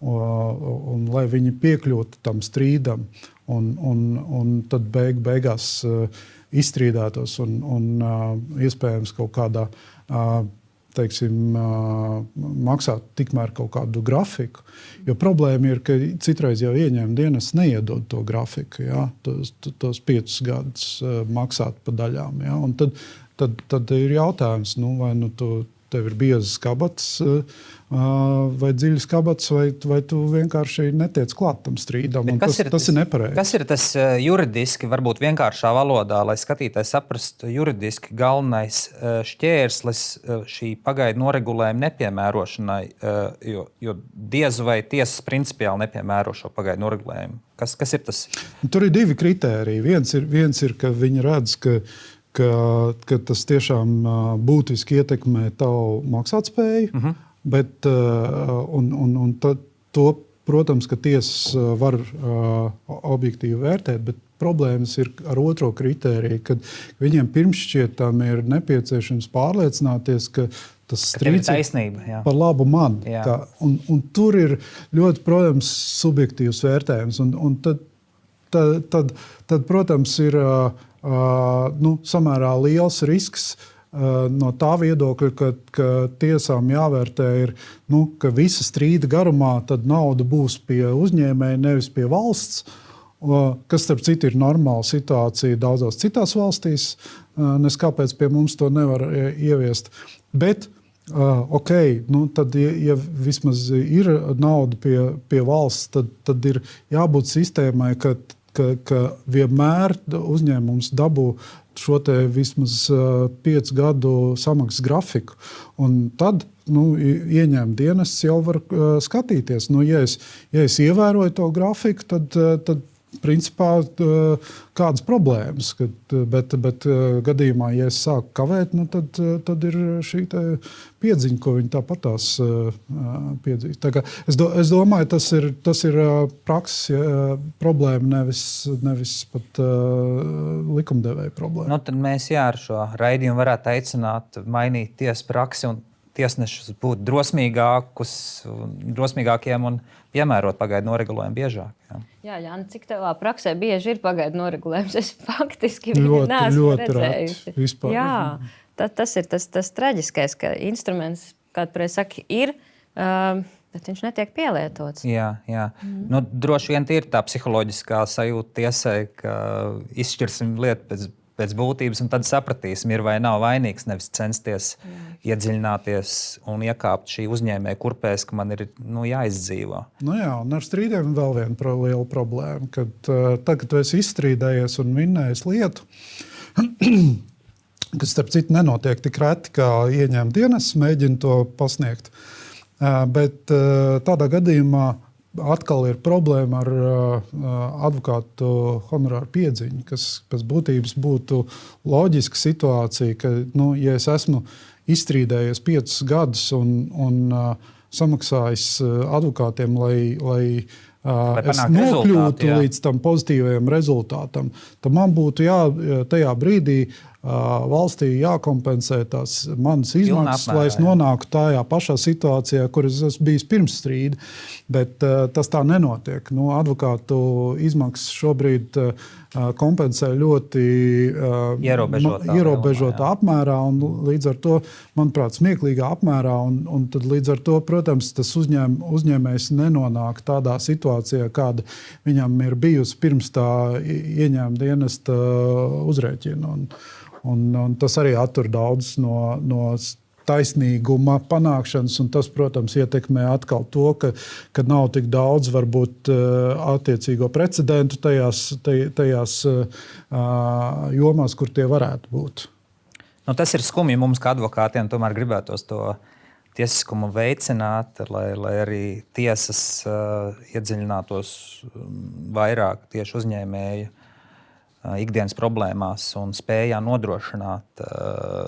un lai viņi piekļūtu tam strīdam, un tad beigās izstrīdētos un iespējams kaut kādā, teiksim, maksāt tikmēr kaut kādu grafiku. Jo problēma ir, ka citreiz jau ieņēmuma dienas neiedod to grafiku, ja? tos 5 gadus maksāt pa daļām. Ja? Un tad ir jautājums, vai tev ir biezas kabatas vai dziļas kabatas, vai tu vienkārši netiec klāt tam strīdam. Tas ir nepareizi. Kas ir tas juridiski, varbūt vienkāršā valodā, lai skatītājs saprastu juridiski galvenais šķērslis šī pagaidu noregulējuma nepiemērošanai, jo diez vai tiesas principiāli nepiemēro šo pagaidu noregulējumu? Kas ir tas? Tur ir 2 kritēriji. Viens ir, ka viņi redz, ka tas tiešām būtiski ietekmē tavu maksātspēju, bet to, protams, ka tiesas var objektīvi vērtēt, bet problēmas ir ar otro kritēriju, kad viņiem pirmšķietām ir nepieciešams pārliecināties, ka tas strīds ir par labu man. Un tur ir ļoti, protams, subjektīvs vērtējums. Un tad, protams, ir samērā liels risks no tā viedokļa, ka tiesām jāvērtē ir, ka visa strīda garumā tad nauda būs pie uzņēmēja, nevis pie valsts, kas, starp citu, ir normāla situācija daudzās citās valstīs. Nes kāpēc pie mums to nevar ieviest. Bet, tad, ja vismaz ir nauda pie valsts, tad ir jābūt sistēmai, ka vienmēr uzņēmums dabū šo te vismaz 5 gadu samaksas grafiku. Un tad ieņēmuma dienests jau var skatīties. Ja es ievēroju to grafiku, tad principā kādas problēmas. Bet gadījumā, ja es sāku kavēt, tad ir šī piedziņa, ko viņi tāpatās piedzīst. Es domāju, tas ir prakses problēma, nevis pat likumdevēja problēma. Tad mēs ar šo raidījumu varētu aicināt mainīt tiesu praksi un tiesnešus būt drosmīgākiem un piemērot pagaidu noregulējumu biežāk. Jā, Jāni, cik tevā praksē bieži ir pagaidu noregulējums? Es faktiski neesmu redzējusi. Vispār. Jā, tas ir tas traģiskais, ka instruments, kādreiz saka, ir, bet viņš netiek pielietots. Jā. Droši vien ir tā psiholoģiskā sajūta tiesai, ka izšķirsim lietu pēc būtības, un tad sapratīsim, ir vai nav vainīgs, nevis censties iedziļināties un iekāpt šī uzņēmēja kurpēs, ka man ir jāizdzīvo. Un ar strīdiem vēl viena liela problēma, kad tad, kad tu esi izstrīdējies un vinnējis lietu, kas, starp citu, nenotiek tik reti, kā ieņēmuma dienests mēģina to pasniegt. Bet tādā gadījumā atkal ir problēma ar advokātu honorāru piedziņu, kas pēc būtības būtu loģiska situācija, ka, ja es esmu izstrīdējies 5 gadus un samaksājis advokātiem, lai es nokļūtu līdz tam pozitīvajam rezultātam, tad man būtu tajā brīdī valstī jākompensē tās manas izmaksas, lai es nonāku tajā pašā situācijā, kur es esmu bijis pirms strīda. Bet tas tā nenotiek. Advokātu izmaksas šobrīd kompensē ļoti ierobežotā apmērā un līdz ar to, manuprāt, smieklīgā apmērā. Un tad līdz ar to, protams, tas uzņēmējs nenonāk tādā situācijā, kāda viņam ir bijusi pirms tā ieņēmuma dienesta uzrēķina. Un tas arī attur daudz no taisnīguma panākšanas, un tas, protams, ietekmē atkal to, ka nav tik daudz varbūt attiecīgo precedentu tajās jomās, kur tie varētu būt. Tas ir skumji mums, kā advokātiem, tomēr gribētos to tiesiskumu veicināt, lai arī tiesas iedziļinātos vairāk tieši uzņēmēju ikdienas problēmās un spējā nodrošināt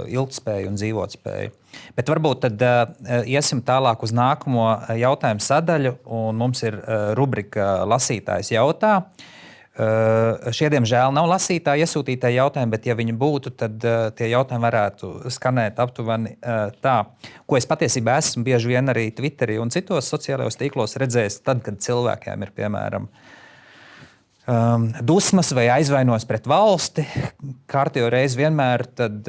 ilgtspēju un dzīvotspēju. Bet varbūt tad iesim tālāk uz nākamo jautājumu sadaļu, un mums ir rubrika Lasītājs jautā. Šie, diemžēl, nav lasītāji iesūtītie jautājumi, bet, ja viņi būtu, tad tie jautājumi varētu skanēt aptuveni tā, ko es patiesībā esmu bieži vien arī Twitterī un citos sociālajos tīklos redzējis, tad, kad cilvēkiem ir, piemēram, dusmas vai aizvainos pret valsti. Kārtējo reizi vienmēr tad,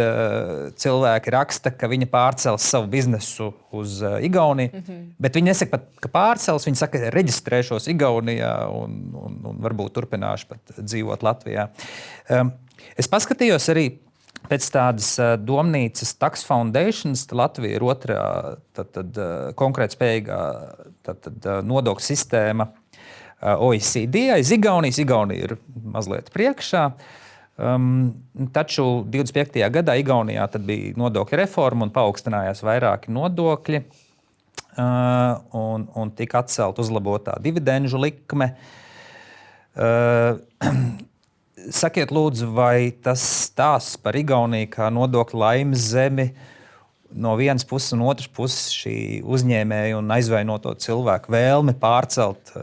cilvēki raksta, ka viņi pārcels savu biznesu uz Igauniju. Bet viņi nesaka pat, ka pārcels, viņi saka, ka reģistrēšos Igaunijā un varbūt turpināšu pat dzīvot Latvijā. Es paskatījos arī pēc tādas domnīcas Tax Foundations. Latvija ir otrā konkurētspējīgā nodokļu sistēma OECD aiz Igaunijas. Igaunija ir mazliet priekšā. Taču 25. gadā Igaunijā tad bija nodokļu reforma un paaugstinājās vairāki nodokļi un tika atcelt uzlabotā dividendžu likme. Sakiet, lūdzu, vai tas stāsts par Igauniju kā nodokļu laimes zemi no vienas puses un otras puses šī uzņēmēja un aizvainoto cilvēku vēlme pārcelt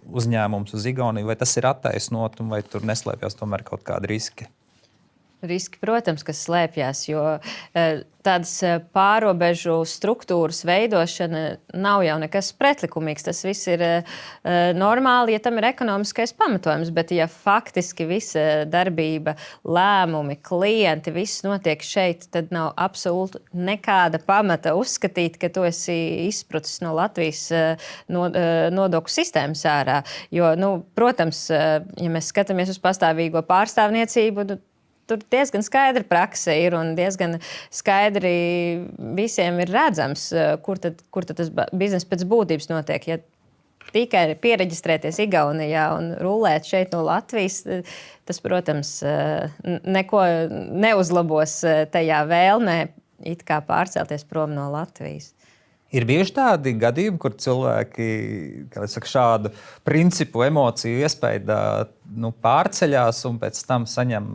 uzņēmumus uz Igauniju, vai tas ir attaisnot un vai tur neslēpjas tomēr kaut kādi riski? Riski, protams, kas slēpjas, jo tādas pārobežu struktūras veidošana nav jau nekas pretlikumīgs. Tas viss ir normāli, ja tam ir ekonomiskais pamatojums, bet ja faktiski visa darbība, lēmumi, klienti, viss notiek šeit, tad nav absolūti nekāda pamata uzskatīt, ka tu esi izsprucis no Latvijas nodokļu sistēmas ārā. Jo, protams, ja mēs skatāmies uz pastāvīgo pārstāvniecību, tur diezgan skaidra prakse ir un diezgan skaidri visiem ir redzams, kur tad tas bizness pēc būtības notiek. Ja tikai piereģistrēties Igaunijā un rulēt šeit no Latvijas, tas, protams, neko neuzlabos tajā vēlmē it kā pārcelties prom no Latvijas. Ir bijuši tādi gadījumi, kur cilvēki šādu principu, emociju iespaidā pārceļās un pēc tam saņem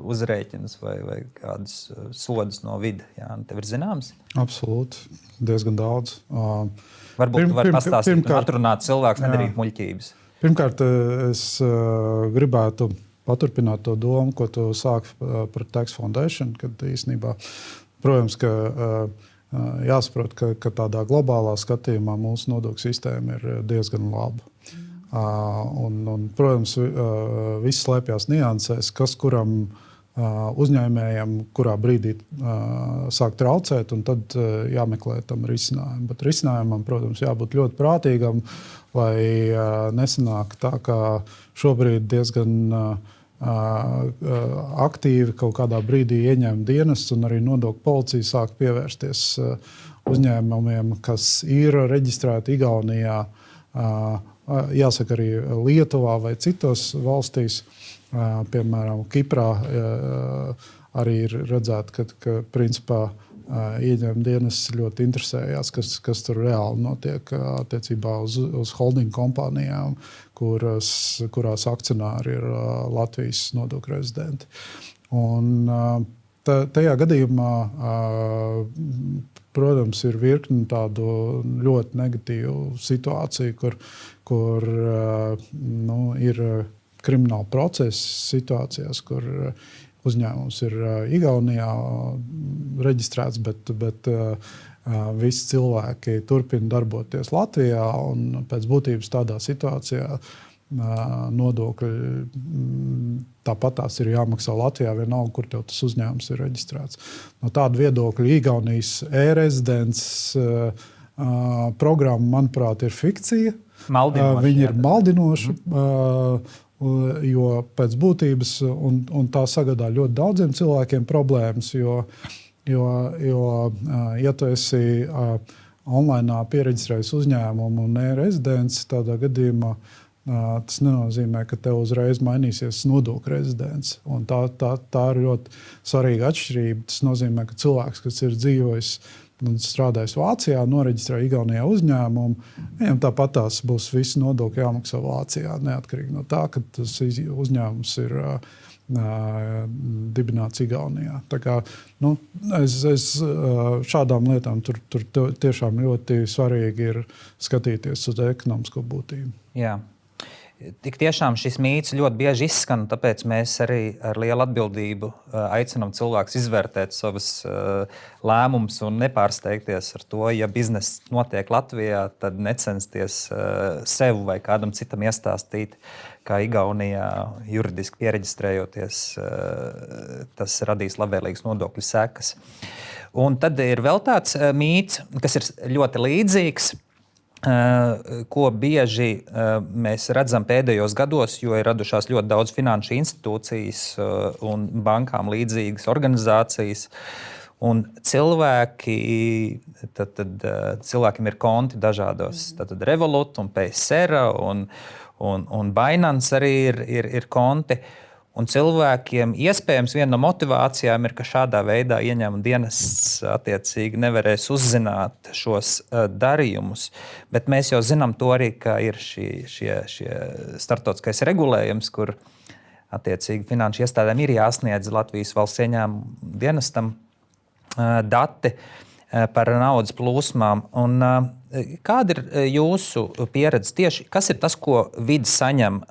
uzrēķinus vai kādus sodus no vide. Jā, tev ir zināms? Absolūti, diezgan daudz. Varbūt tu vari pastāstīt un atrunāt cilvēkus, nedarīt muļķības. Pirmkārt, es gribētu paturpināt to domu, ko tu sāki par Tax Foundation, kad īstenībā, protams, ka jāsaprot, ka tādā globālā skatījumā mūsu nodokļu sistēma ir diezgan laba. Un, protams, viss slēpjas niansēs, kas kuram uzņēmējam, kurā brīdī sāk traucēt, un tad jāmeklē tam risinājumu. Bet risinājumam, protams, jābūt ļoti prātīgam, lai nesanāk tā, kā šobrīd diezgan aktīvi kaut kādā brīdī ieņēma dienests un arī nodokļu policija sāk pievērsties uzņēmumiem, kas ir reģistrēti Igaunijā, jāsaka arī Lietuvā vai citos valstīs, piemēram, Kiprā arī ir redzēts, ka principā ieņēmuma dienests ļoti interesējās, kas tur reāli notiek attiecībā uz holding kompānijām, kurās akcionāri ir Latvijas nodokļu rezidenti. Un tajā gadījumā, protams, ir virkni tādu ļoti negatīvu situāciju, kur ir krimināla procesa situācijās, kur uzņēmums ir Igaunijā reģistrēts, bet visi cilvēki turpina darboties Latvijā, un pēc būtības tādā situācijā nodokļi tāpat tās ir jāmaksā Latvijā, vienalga, kur tev tas uzņēmums ir reģistrēts. No tāda viedokļa Igaunijas e-rezidents programma, manuprāt, ir fikcija. Viņi ir maldinoši. Jo pēc būtības, un tā sagādā ļoti daudziem cilvēkiem problēmas, jo ja tu esi online piereģistrējis uzņēmumu un e-rezidents, tādā gadījumā tas nenozīmē, ka tev uzreiz mainīsies nodokļu rezidents. Un tā ir ļoti svarīga atšķirība. Tas nozīmē, ka cilvēks, kas ir dzīvojis un strādājis Vācijā, noreģistrē Igaunijā uzņēmumu, viņam tāpat tās būs visi nodokļi jāmaksā Vācijā, neatkarīgi no tā, ka tas uzņēmums ir dibināts Igaunijā. Tā kā, es šādām lietām tur tiešām ļoti svarīgi ir skatīties uz ekonomisko būtību. Jā. Tik tiešām šis mīts ļoti bieži izskan, tāpēc mēs arī ar lielu atbildību aicinām cilvēkus izvērtēt savus lēmumus un nepārsteigties ar to, ja bizness notiek Latvijā, tad necensties sev vai kādam citam iestāstīt, kā Igaunijā juridiski piereģistrējoties, tas radīs labvēlīgas nodokļu sekas. Un tad ir vēl tāds mīts, kas ir ļoti līdzīgs, ko bieži mēs redzam pēdējos gados, jo ir radušās ļoti daudz finanšu institūcijas un bankām līdzīgas organizācijas. Un cilvēkiem ir konti dažādos. Tātad Revolut un PSR un Binance arī ir konti. Un cilvēkiem iespējams viena no motivācijām ir, ka šādā veidā ieņēmuma dienests attiecīgi nevarēs uzzināt šos darījumus. Bet mēs jau zinām to arī, ka ir šie starptautiskais regulējums, kur attiecīgi finanšu iestādēm ir jāsniedz Latvijas valsts ieņēmuma dienestam dati par naudas plūsmām. Un, kāda ir jūsu pieredze tieši? Kas ir tas, ko vide saņem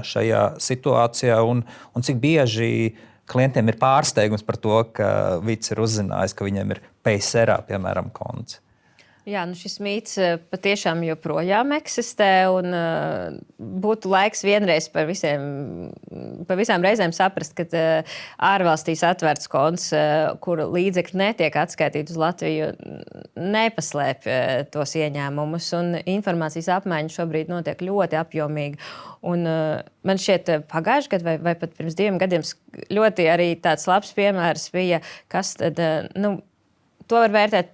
šajā situācijā un cik bieži klientiem ir pārsteigums par to, ka vids ir uzzinājis, ka viņiem ir PSR, piemēram, konts? Jā, šis mīts patiešām joprojām eksistē un būtu laiks vienreiz par visām reizēm saprast, ka ārvalstīs atvērts konts, kur līdzekļi netiek atskaitīti uz Latviju, nepaslēp tos ieņēmumus. Un informācijas apmaiņa šobrīd notiek ļoti apjomīgi. Un man šķiet pagājušajā gadā vai pat pirms 2 gadiem ļoti arī tāds labs piemērs bija, kas tad, to var vērtēt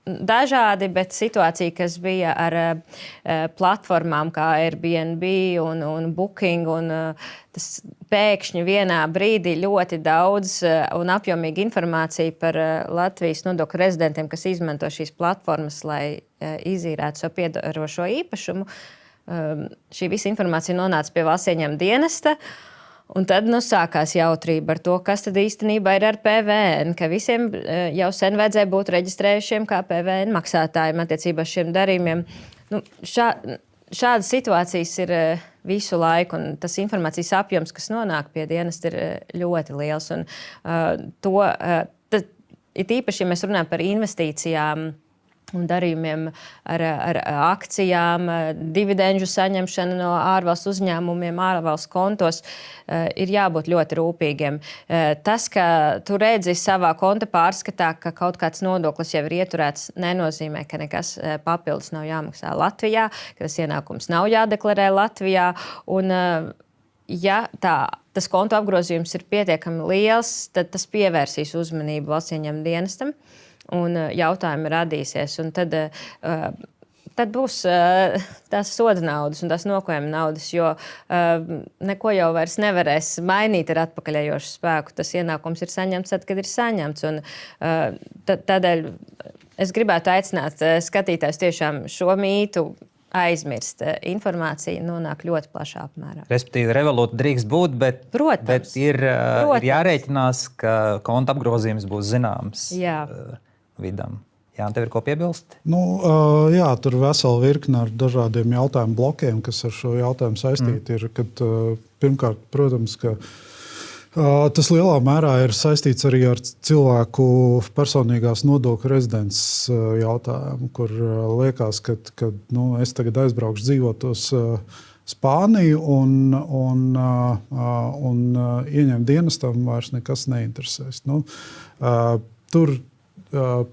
dažādi, bet situācija, kas bija ar platformām kā Airbnb un Booking, un tas pēkšņi vienā brīdī ļoti daudz un apjomīga informācija par Latvijas nodokļu rezidentiem, kas izmanto šīs platformas, lai izīrētu savu piedarošo īpašumu. Šī visa informācija nonāca pie valsts ieņēmuma dienesta. Un tad sākās jautrība ar to, kas tad īstenībā ir ar PVN, ka visiem jau sen vajadzēja būt reģistrējušiem kā PVN maksātājiem attiecībā uz šiem darījumiem. Šādas situācijas ir visu laiku, un tas informācijas apjoms, kas nonāk pie dienesta, ir ļoti liels. Un, ir īpaši, ja mēs runājam par investīcijām un darījumiem ar akcijām, dividendžu saņemšanu no ārvalstu uzņēmumiem, ārvalstu kontos, ir jābūt ļoti rūpīgiem. Tas, ka tu redzi savā konta pārskatā, ka kaut kāds nodoklis jau ir ieturēts, nenozīmē, ka nekas papildus nav jāmaksā Latvijā, ka tas ienākums nav jādeklarē Latvijā. Un, ja tas kontu apgrozījums ir pietiekami liels, tad tas pievērsīs uzmanību valsts ieņēmuma dienestam. Un jautājumi radīsies. Un tad būs tās soda naudas un tās nokojuma naudas, jo neko jau vairs nevarēs mainīt ar atpakaļējošu spēku. Tas ienākums ir saņemts tad, kad ir saņemts. Un tādēļ es gribētu aicināt skatītājus tiešām šo mītu aizmirst. Informācija nonāk ļoti plašā apmērā. Respektīvi, Revolut drīkst būt, bet ir jārēķinās, ka konta apgrozījums būs zināms. Jā. Vidam. Jā, tev ir ko piebilst? Jā, tur vesela virkne ar dažādiem jautājumu blokiem, kas ar šo jautājumu saistīti ir. Kad, pirmkārt, protams, ka tas lielā mērā ir saistīts arī ar cilvēku personīgās nodokļu rezidents jautājumu, kur liekas, ka es tagad aizbraukšu dzīvot uz Spāniju un ieņem dienestam vairs nekas neinteresēs. Tur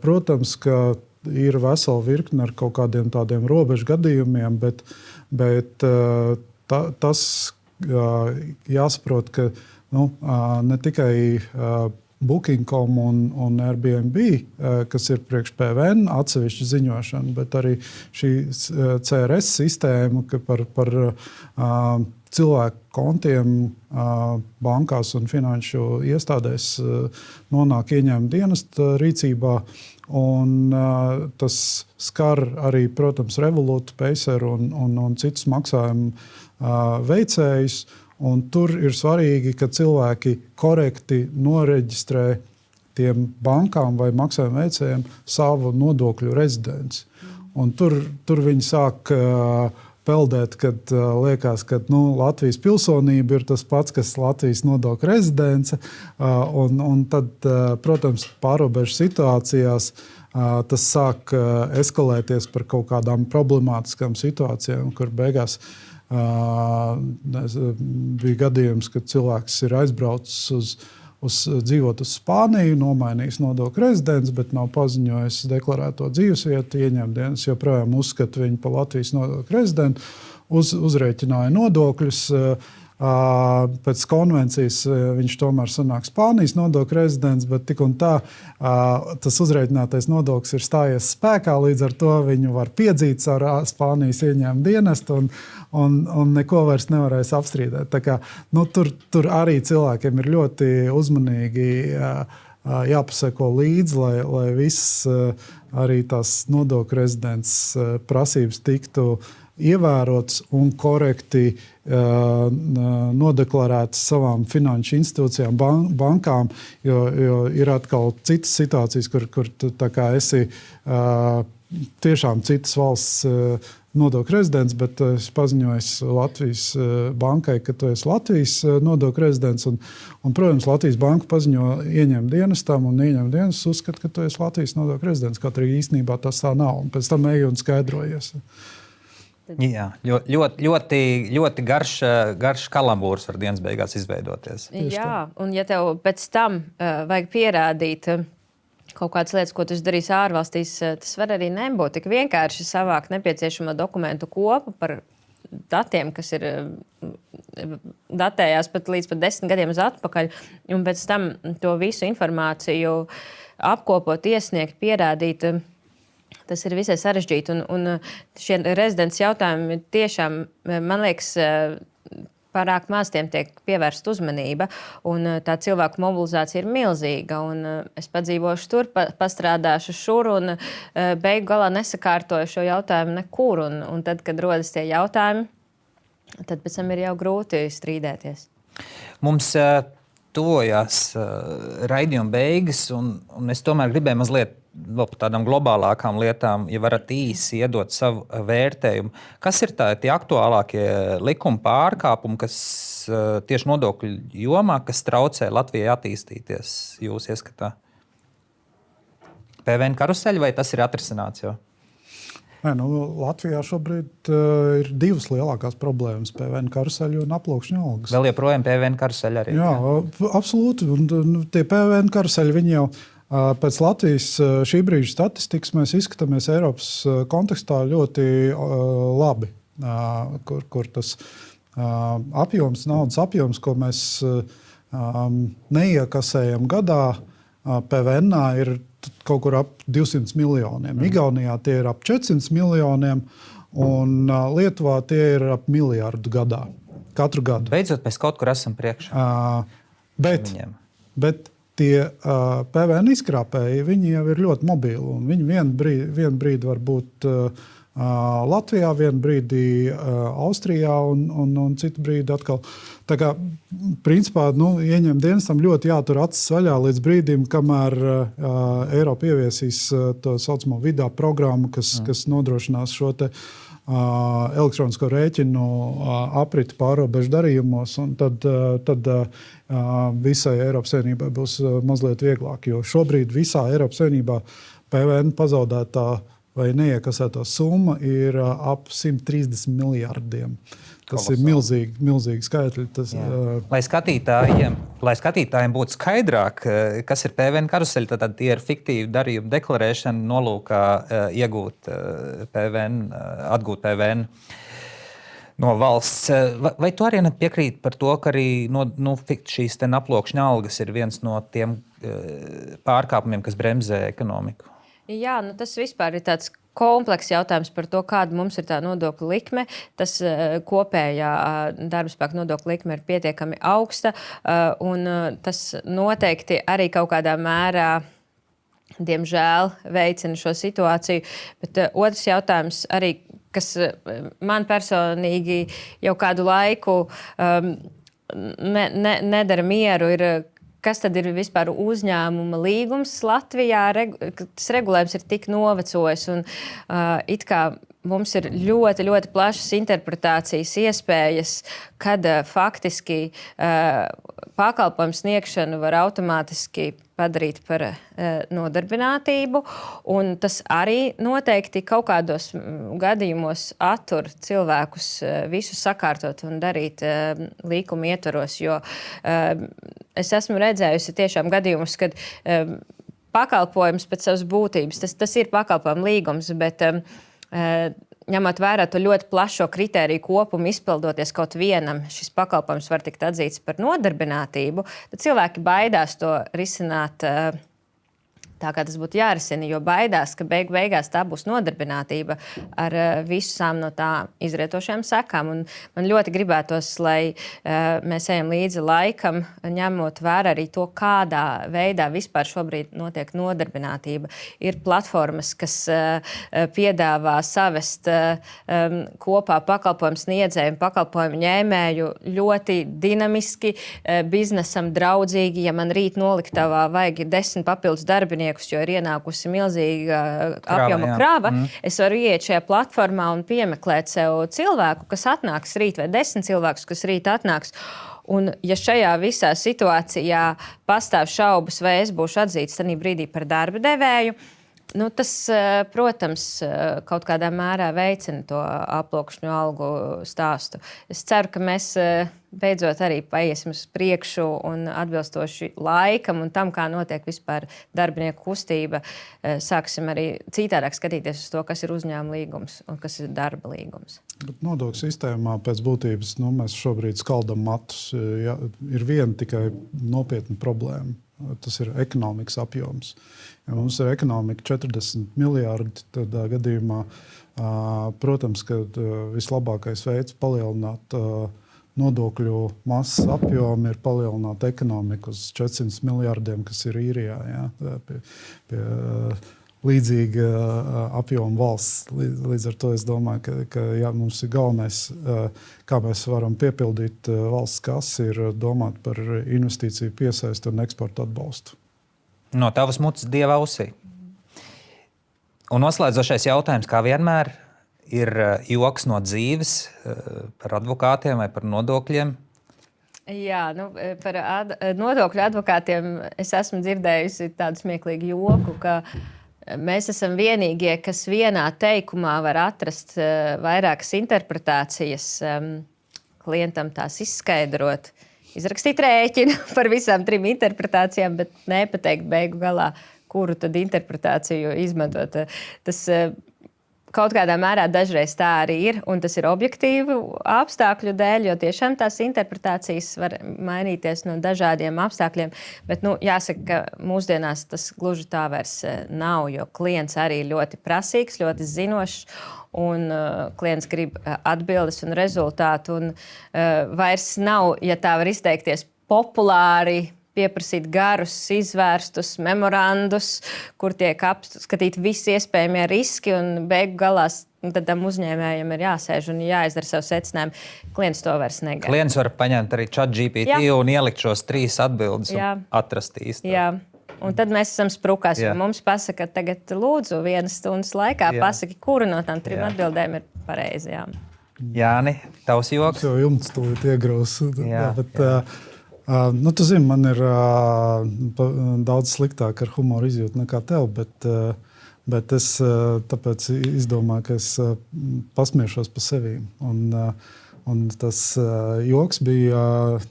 protams, ka ir vesela virkne ar kaut kādiem tādiem robežu gadījumiem, bet tas jāsaprot, ka ne tikai Booking.com un Airbnb, kas ir priekš PVN atsevišķa ziņošana, bet arī šī CRS sistēma, ka par cilvēku kontiem bankās un finanšu iestādēs nonāk ieņēmuma dienesta rīcībā. Un, tas skar arī, protams, Revolut, PSR un citus maksājumu veicējus. Un tur ir svarīgi, ka cilvēki korekti noreģistrē tiem bankām vai maksājuma veicējiem savu nodokļu rezidenci. Un tur viņi sāk peldēt, kad liekas, ka Latvijas pilsonība ir tas pats, kas Latvijas nodokļu rezidence. Un tad, protams, pārobežu situācijās tas sāk eskalēties par kaut kādām problemātiskām situācijām, kur beigās bija gadījums, kad cilvēks ir aizbraucis dzīvot uz Spāniju, nomainījis nodokļu rezidents, bet nav paziņojis deklarēto dzīvesvietu, ieņemdienas joprojām uzskata viņu par Latvijas nodokļu rezidentu, uzrēķināja nodokļus. Pēc konvencijas viņš tomēr sanāk Spānijas nodokļu rezidents, bet tik un tā tas uzrēķinātais nodoklis ir stājies spēkā, līdz ar to viņu var piedzīt ar Spānijas ieņēmumu dienestu un neko vairs nevarēs apstrīdēt. Tā kā, tur arī cilvēkiem ir ļoti uzmanīgi jāpaseko līdzi, lai visas arī tās nodokļu rezidents prasības tiktu ievērots un korekti nodeklarēts savām finanšu institūcijām, bankām, jo ir atkal citas situācijas, kur tā kā esi tiešām citas valsts nodokļu rezidents, bet es paziņoju Latvijas bankai, ka tu esi Latvijas nodokļu rezidents. Un, protams, Latvijas banka paziņo ieņēmumu dienestam, un ieņēmumu dienests uzskata, ka tu esi Latvijas nodokļu rezidents, kaut arī īstenībā tas tā nav. Un pēc tam eju un skaidrojies. Jā, ļoti garš kalambūrs var dienas beigās izveidoties. Jā, un ja tev pēc tam vajag pierādīt kaut kādas lietas, ko tu darīsi ārvalstīs, tas var arī nebūt tik vienkārši savākt nepieciešamo dokumentu kopu par datiem, kas ir datējās līdz pat 10 gadiem uz atpakaļ, un pēc tam to visu informāciju apkopot, iesniegt, pierādīt. Tas ir visai sarežģīti, un šie rezidents jautājumi tiešām, man liekas, pārāk maz tiem tiek pievērsta uzmanība, un tā cilvēku mobilizācija ir milzīga, un es padzīvošu tur, pastrādāšu šur, un beigu galā nesakārtoju šo jautājumu nekur, un tad, kad rodas tie jautājumi, tad pēc tam ir jau grūti strīdēties. Mums tuvojās raidījuma beigas, un es tomēr gribēju mazliet vēl par tādām globālākām lietām, ja varat īsi iedot savu vērtējumu. Kas ir tie aktuālākie likuma pārkāpumi, kas tieši nodokļu jomā, kas traucē Latvijai attīstīties jūs ieskatā? PVN karuseļi vai tas ir atrisināts jau? Latvijā šobrīd ir divas lielākās problēmas - PVN karuseļi un aploksņu algas. Vēl joprojām PVN karuseļi arī? Jā, absolūti. Un tie PVN karuseļi, viņi jau pēc Latvijas šī brīža statistikas mēs izskatāmies Eiropas kontekstā ļoti labi, kur tas apjoms, naudas apjoms, ko mēs neiekasējam gadā, PVN-ā ir kaut kur ap 200 miljoniem. Igaunijā tie ir ap 400 miljoniem, un Lietuvā tie ir ap miljardu gadā. Katru gadu. Beidzot, mēs kaut kur esam priekšā. Bet tie PVN izkrāpēji, viņi jau ir ļoti mobili. Viņi vienu brīdi var būt Latvijā, vienu brīdī Austrijā un citu brīdi atkal. Tā kā, principā, ieņem dienestam ļoti jātur acis vaļā līdz brīdim, kamēr Eiropa ieviesīs to saucamo vidā programmu, kas nodrošinās šo te elektronisko rēķinu apriti pārobežu darījumos, un tad visai Eiropas Savienībai būs mazliet vieglāk, jo šobrīd visā Eiropas Savienībā PVN pazaudētā vai neiekasētā summa ir ap 130 miljardiem. Tas ir milzīgi skaitļi. Lai skatītājiem būtu skaidrāk, kas ir PVN karuseļi, tad tie ir fiktīvi darījumi deklarēšana nolūkā iegūt PVN, atgūt PVN no valsts. Vai tu arī piekrīti par to, ka arī šīs aploksņa algas ir viens no tiem pārkāpumiem, kas bremzē ekonomiku? Jā, tas vispār ir tāds komplekss jautājums par to, kāda mums ir tā nodokļu likme. Tas kopējā darbaspēka nodokļu likme ir pietiekami augsta, un tas noteikti arī kaut kādā mērā, diemžēl, veicina šo situāciju. Bet otrs jautājums arī, kas man personīgi jau kādu laiku nedara mieru, ir, kas tad ir vispār uzņēmuma līgums Latvijā? Tas regulējums ir tik novecojis, un it kā mums ir ļoti, ļoti plašas interpretācijas iespējas, kad faktiski pakalpojumu sniegšanu var automātiski padarīt par nodarbinātību. Un tas arī noteikti kaut kādos gadījumos attur cilvēkus visu sakārtot un darīt līkuma ietvaros. Jo es esmu redzējusi tiešām gadījumus, kad pakalpojums pēc savas būtības, tas ir pakalpojumu līgums, bet ņemot vērā to ļoti plašo kritēriju kopumu, izpildoties kaut vienam, šis pakalpojums var tikt atzīts par nodarbinātību, tad cilvēki baidās to risināt tā, kā tas būtu jārisina, jo baidās, ka beigās tā būs nodarbinātība ar visām no tā izrietošajām sekām. Un man ļoti gribētos, lai mēs ejam līdzi laikam, ņemot vērā arī to, kādā veidā vispār šobrīd notiek nodarbinātība. Ir platformas, kas piedāvā savest kopā pakalpojumu sniedzēju un pakalpojumu ņēmēju ļoti dinamiski, biznesam draudzīgi. Ja man rīt noliktavā vajag 10 papildus darbinieku, jo ir ienākusi milzīga apjoma krāva, es varu iet šajā platformā un piemeklēt sev cilvēku, kas atnāks rīt, vai 10 cilvēkus, kas rīt atnāks. Un, ja šajā visā situācijā pastāv šaubas, vai es būšu atzīts tajā brīdī par darba devēju, tas, protams, kaut kādā mērā veicina to aploksņu algu stāstu. Es ceru, ka mēs beidzot arī paiesim uz priekšu un atbilstoši laikam un tam, kā notiek vispār darbinieku kustība, sāksim arī citādāk skatīties uz to, kas ir uzņēmuma līgums un kas ir darba līgums. Bet nodokļu sistēmā pēc būtības mēs šobrīd skaldam matus. Ja, ir viena tikai nopietna problēma. Tas ir ekonomikas apjoms. Ja mums ir ekonomika 40 miljārdi, tādā gadījumā, protams, ka vislabākais veids palielināt nodokļu masas apjomu ir palielināt ekonomiku uz 400 miljārdiem, kas ir īrijā. Ja, pie līdzīga apjoma valsts. Līdz ar to es domāju, ka ja mums ir galvenais, kā mēs varam piepildīt valsts kasi, ir domāt par investīciju piesaisti un eksporta atbalstu. No tavas mutes dieva ausī. Un noslēdzošais jautājums, kā vienmēr, ir joks no dzīves par advokātiem vai par nodokļiem. Jā, par nodokļu advokātiem es esmu dzirdējusi tādu smieklīgu joku, ka mēs esam vienīgie, kas vienā teikumā var atrast vairākas interpretācijas, klientam tās izskaidrot, izrakstīt rēķinu par visām 3 interpretācijām, bet nepateikt beigu galā, kuru tad interpretāciju izmantot. Tas kaut kādā mērā dažreiz tā arī ir, un tas ir objektīvu apstākļu dēļ, jo tiešām tās interpretācijas var mainīties no dažādiem apstākļiem. Bet jāsaka, ka mūsdienās tas gluži tā vairs nav, jo klients arī ļoti prasīgs, ļoti zinošs, un klients grib atbildes un rezultātu. Un vairs nav, ja tā var izteikties, populāri pieprasīt garus, izvērstus memorandus, kur tiek apskatīti visi iespējamie riski, un beigu galā tad tam uzņēmējam ir jāsēž un jāizdara savu secinājumu. Klients to vairs negaida. Klients var paņemt arī ChatGPT un ielikt šos 3 atbildes un atrast īsti. Jā. Un tad mēs esam sprukās, jo mums pasaka, tagad lūdzu 1 stundas laikā pasaki, kura no tām 3 atbildēm ir pareizi. Jā. Jāni, tavs joks? Jau jumts tūlīt iegraus. Tu zini, man ir daudz sliktāk ar humoru izjūtu nekā tev, bet es tāpēc izdomāju, ka es pasmiešos pa sevi. Un tas joks bija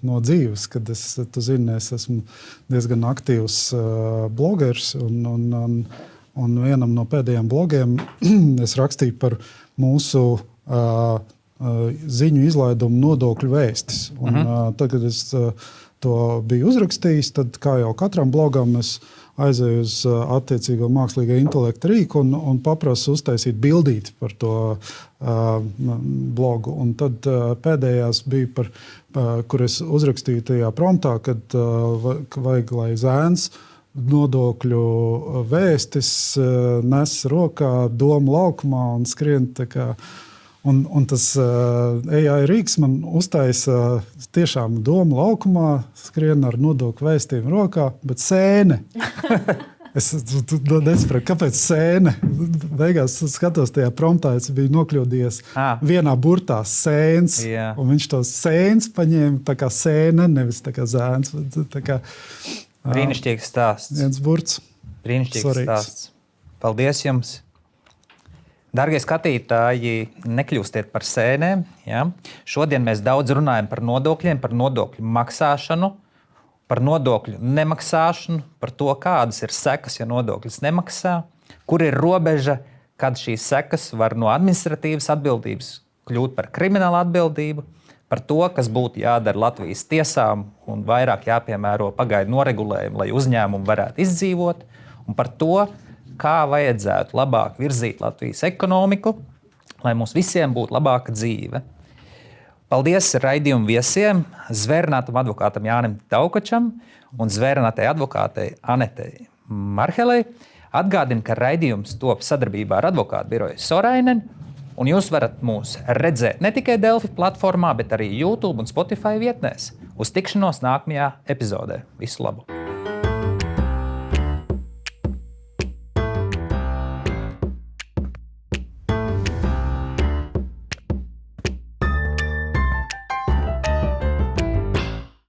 no dzīves, kad es esmu diezgan aktīvs blogers, un vienam no pēdējiem blogiem es rakstīju par mūsu ziņu izlaidumu Nodokļu vēstis. Tad, kad es to biju uzrakstījis, tad, kā jau katram blogam, es aizēju uz attiecīgo mākslīgā intelekta rīku un paprasu uztaisīt bildīti par to blogu. Un tad pēdējās bija kur es uzrakstīju tajā promptā, kad vajag, lai zēns nodokļu vēstis nes rokā domu laukumā un skrien tā kā. Un tas AI rīks man uztaisa tiešām domu laukumā, skrien ar nodokļu vēstījumu rokā, bet sēne. Es nesaprotu, kāpēc sēne. Beigās skatos tajā promptā, es biju nokļūdījies vienā burtā sēns. Un viņš to sēns paņēma tā kā sēne, nevis tā kā zēns. Brīnišķīgs stāsts. Viens burts. Brīnišķīgs stāsts. Paldies jums! Darbie skatītāji, nekļūstiet par sēnēm. Ja? Šodien mēs daudz runājam par nodokļiem, par nodokļu maksāšanu, par nodokļu nemaksāšanu, par to, kādas ir sekas, ja nodokļus nemaksā, kur ir robeža, kad šīs sekas var no administratīvas atbildības kļūt par kriminālu atbildību, par to, kas būtu jādara Latvijas tiesām un vairāk jāpiemēro pagaidu noregulējumu, lai uzņēmumi varētu izdzīvot, un par to, kā vajadzētu labāk virzīt Latvijas ekonomiku, lai mums visiem būtu labāka dzīve. Paldies raidījumu viesiem, zvērnātam advokātam Jānim Taukačam un zvērnātai advokātei Anetei Marhelei. Atgādinu, ka raidījums top sadarbībā ar advokātu biroju Sorainen, un jūs varat mūs redzēt ne tikai Delfi platformā, bet arī YouTube un Spotify vietnēs. Uz tikšanos nākamajā epizodē. Visu labu!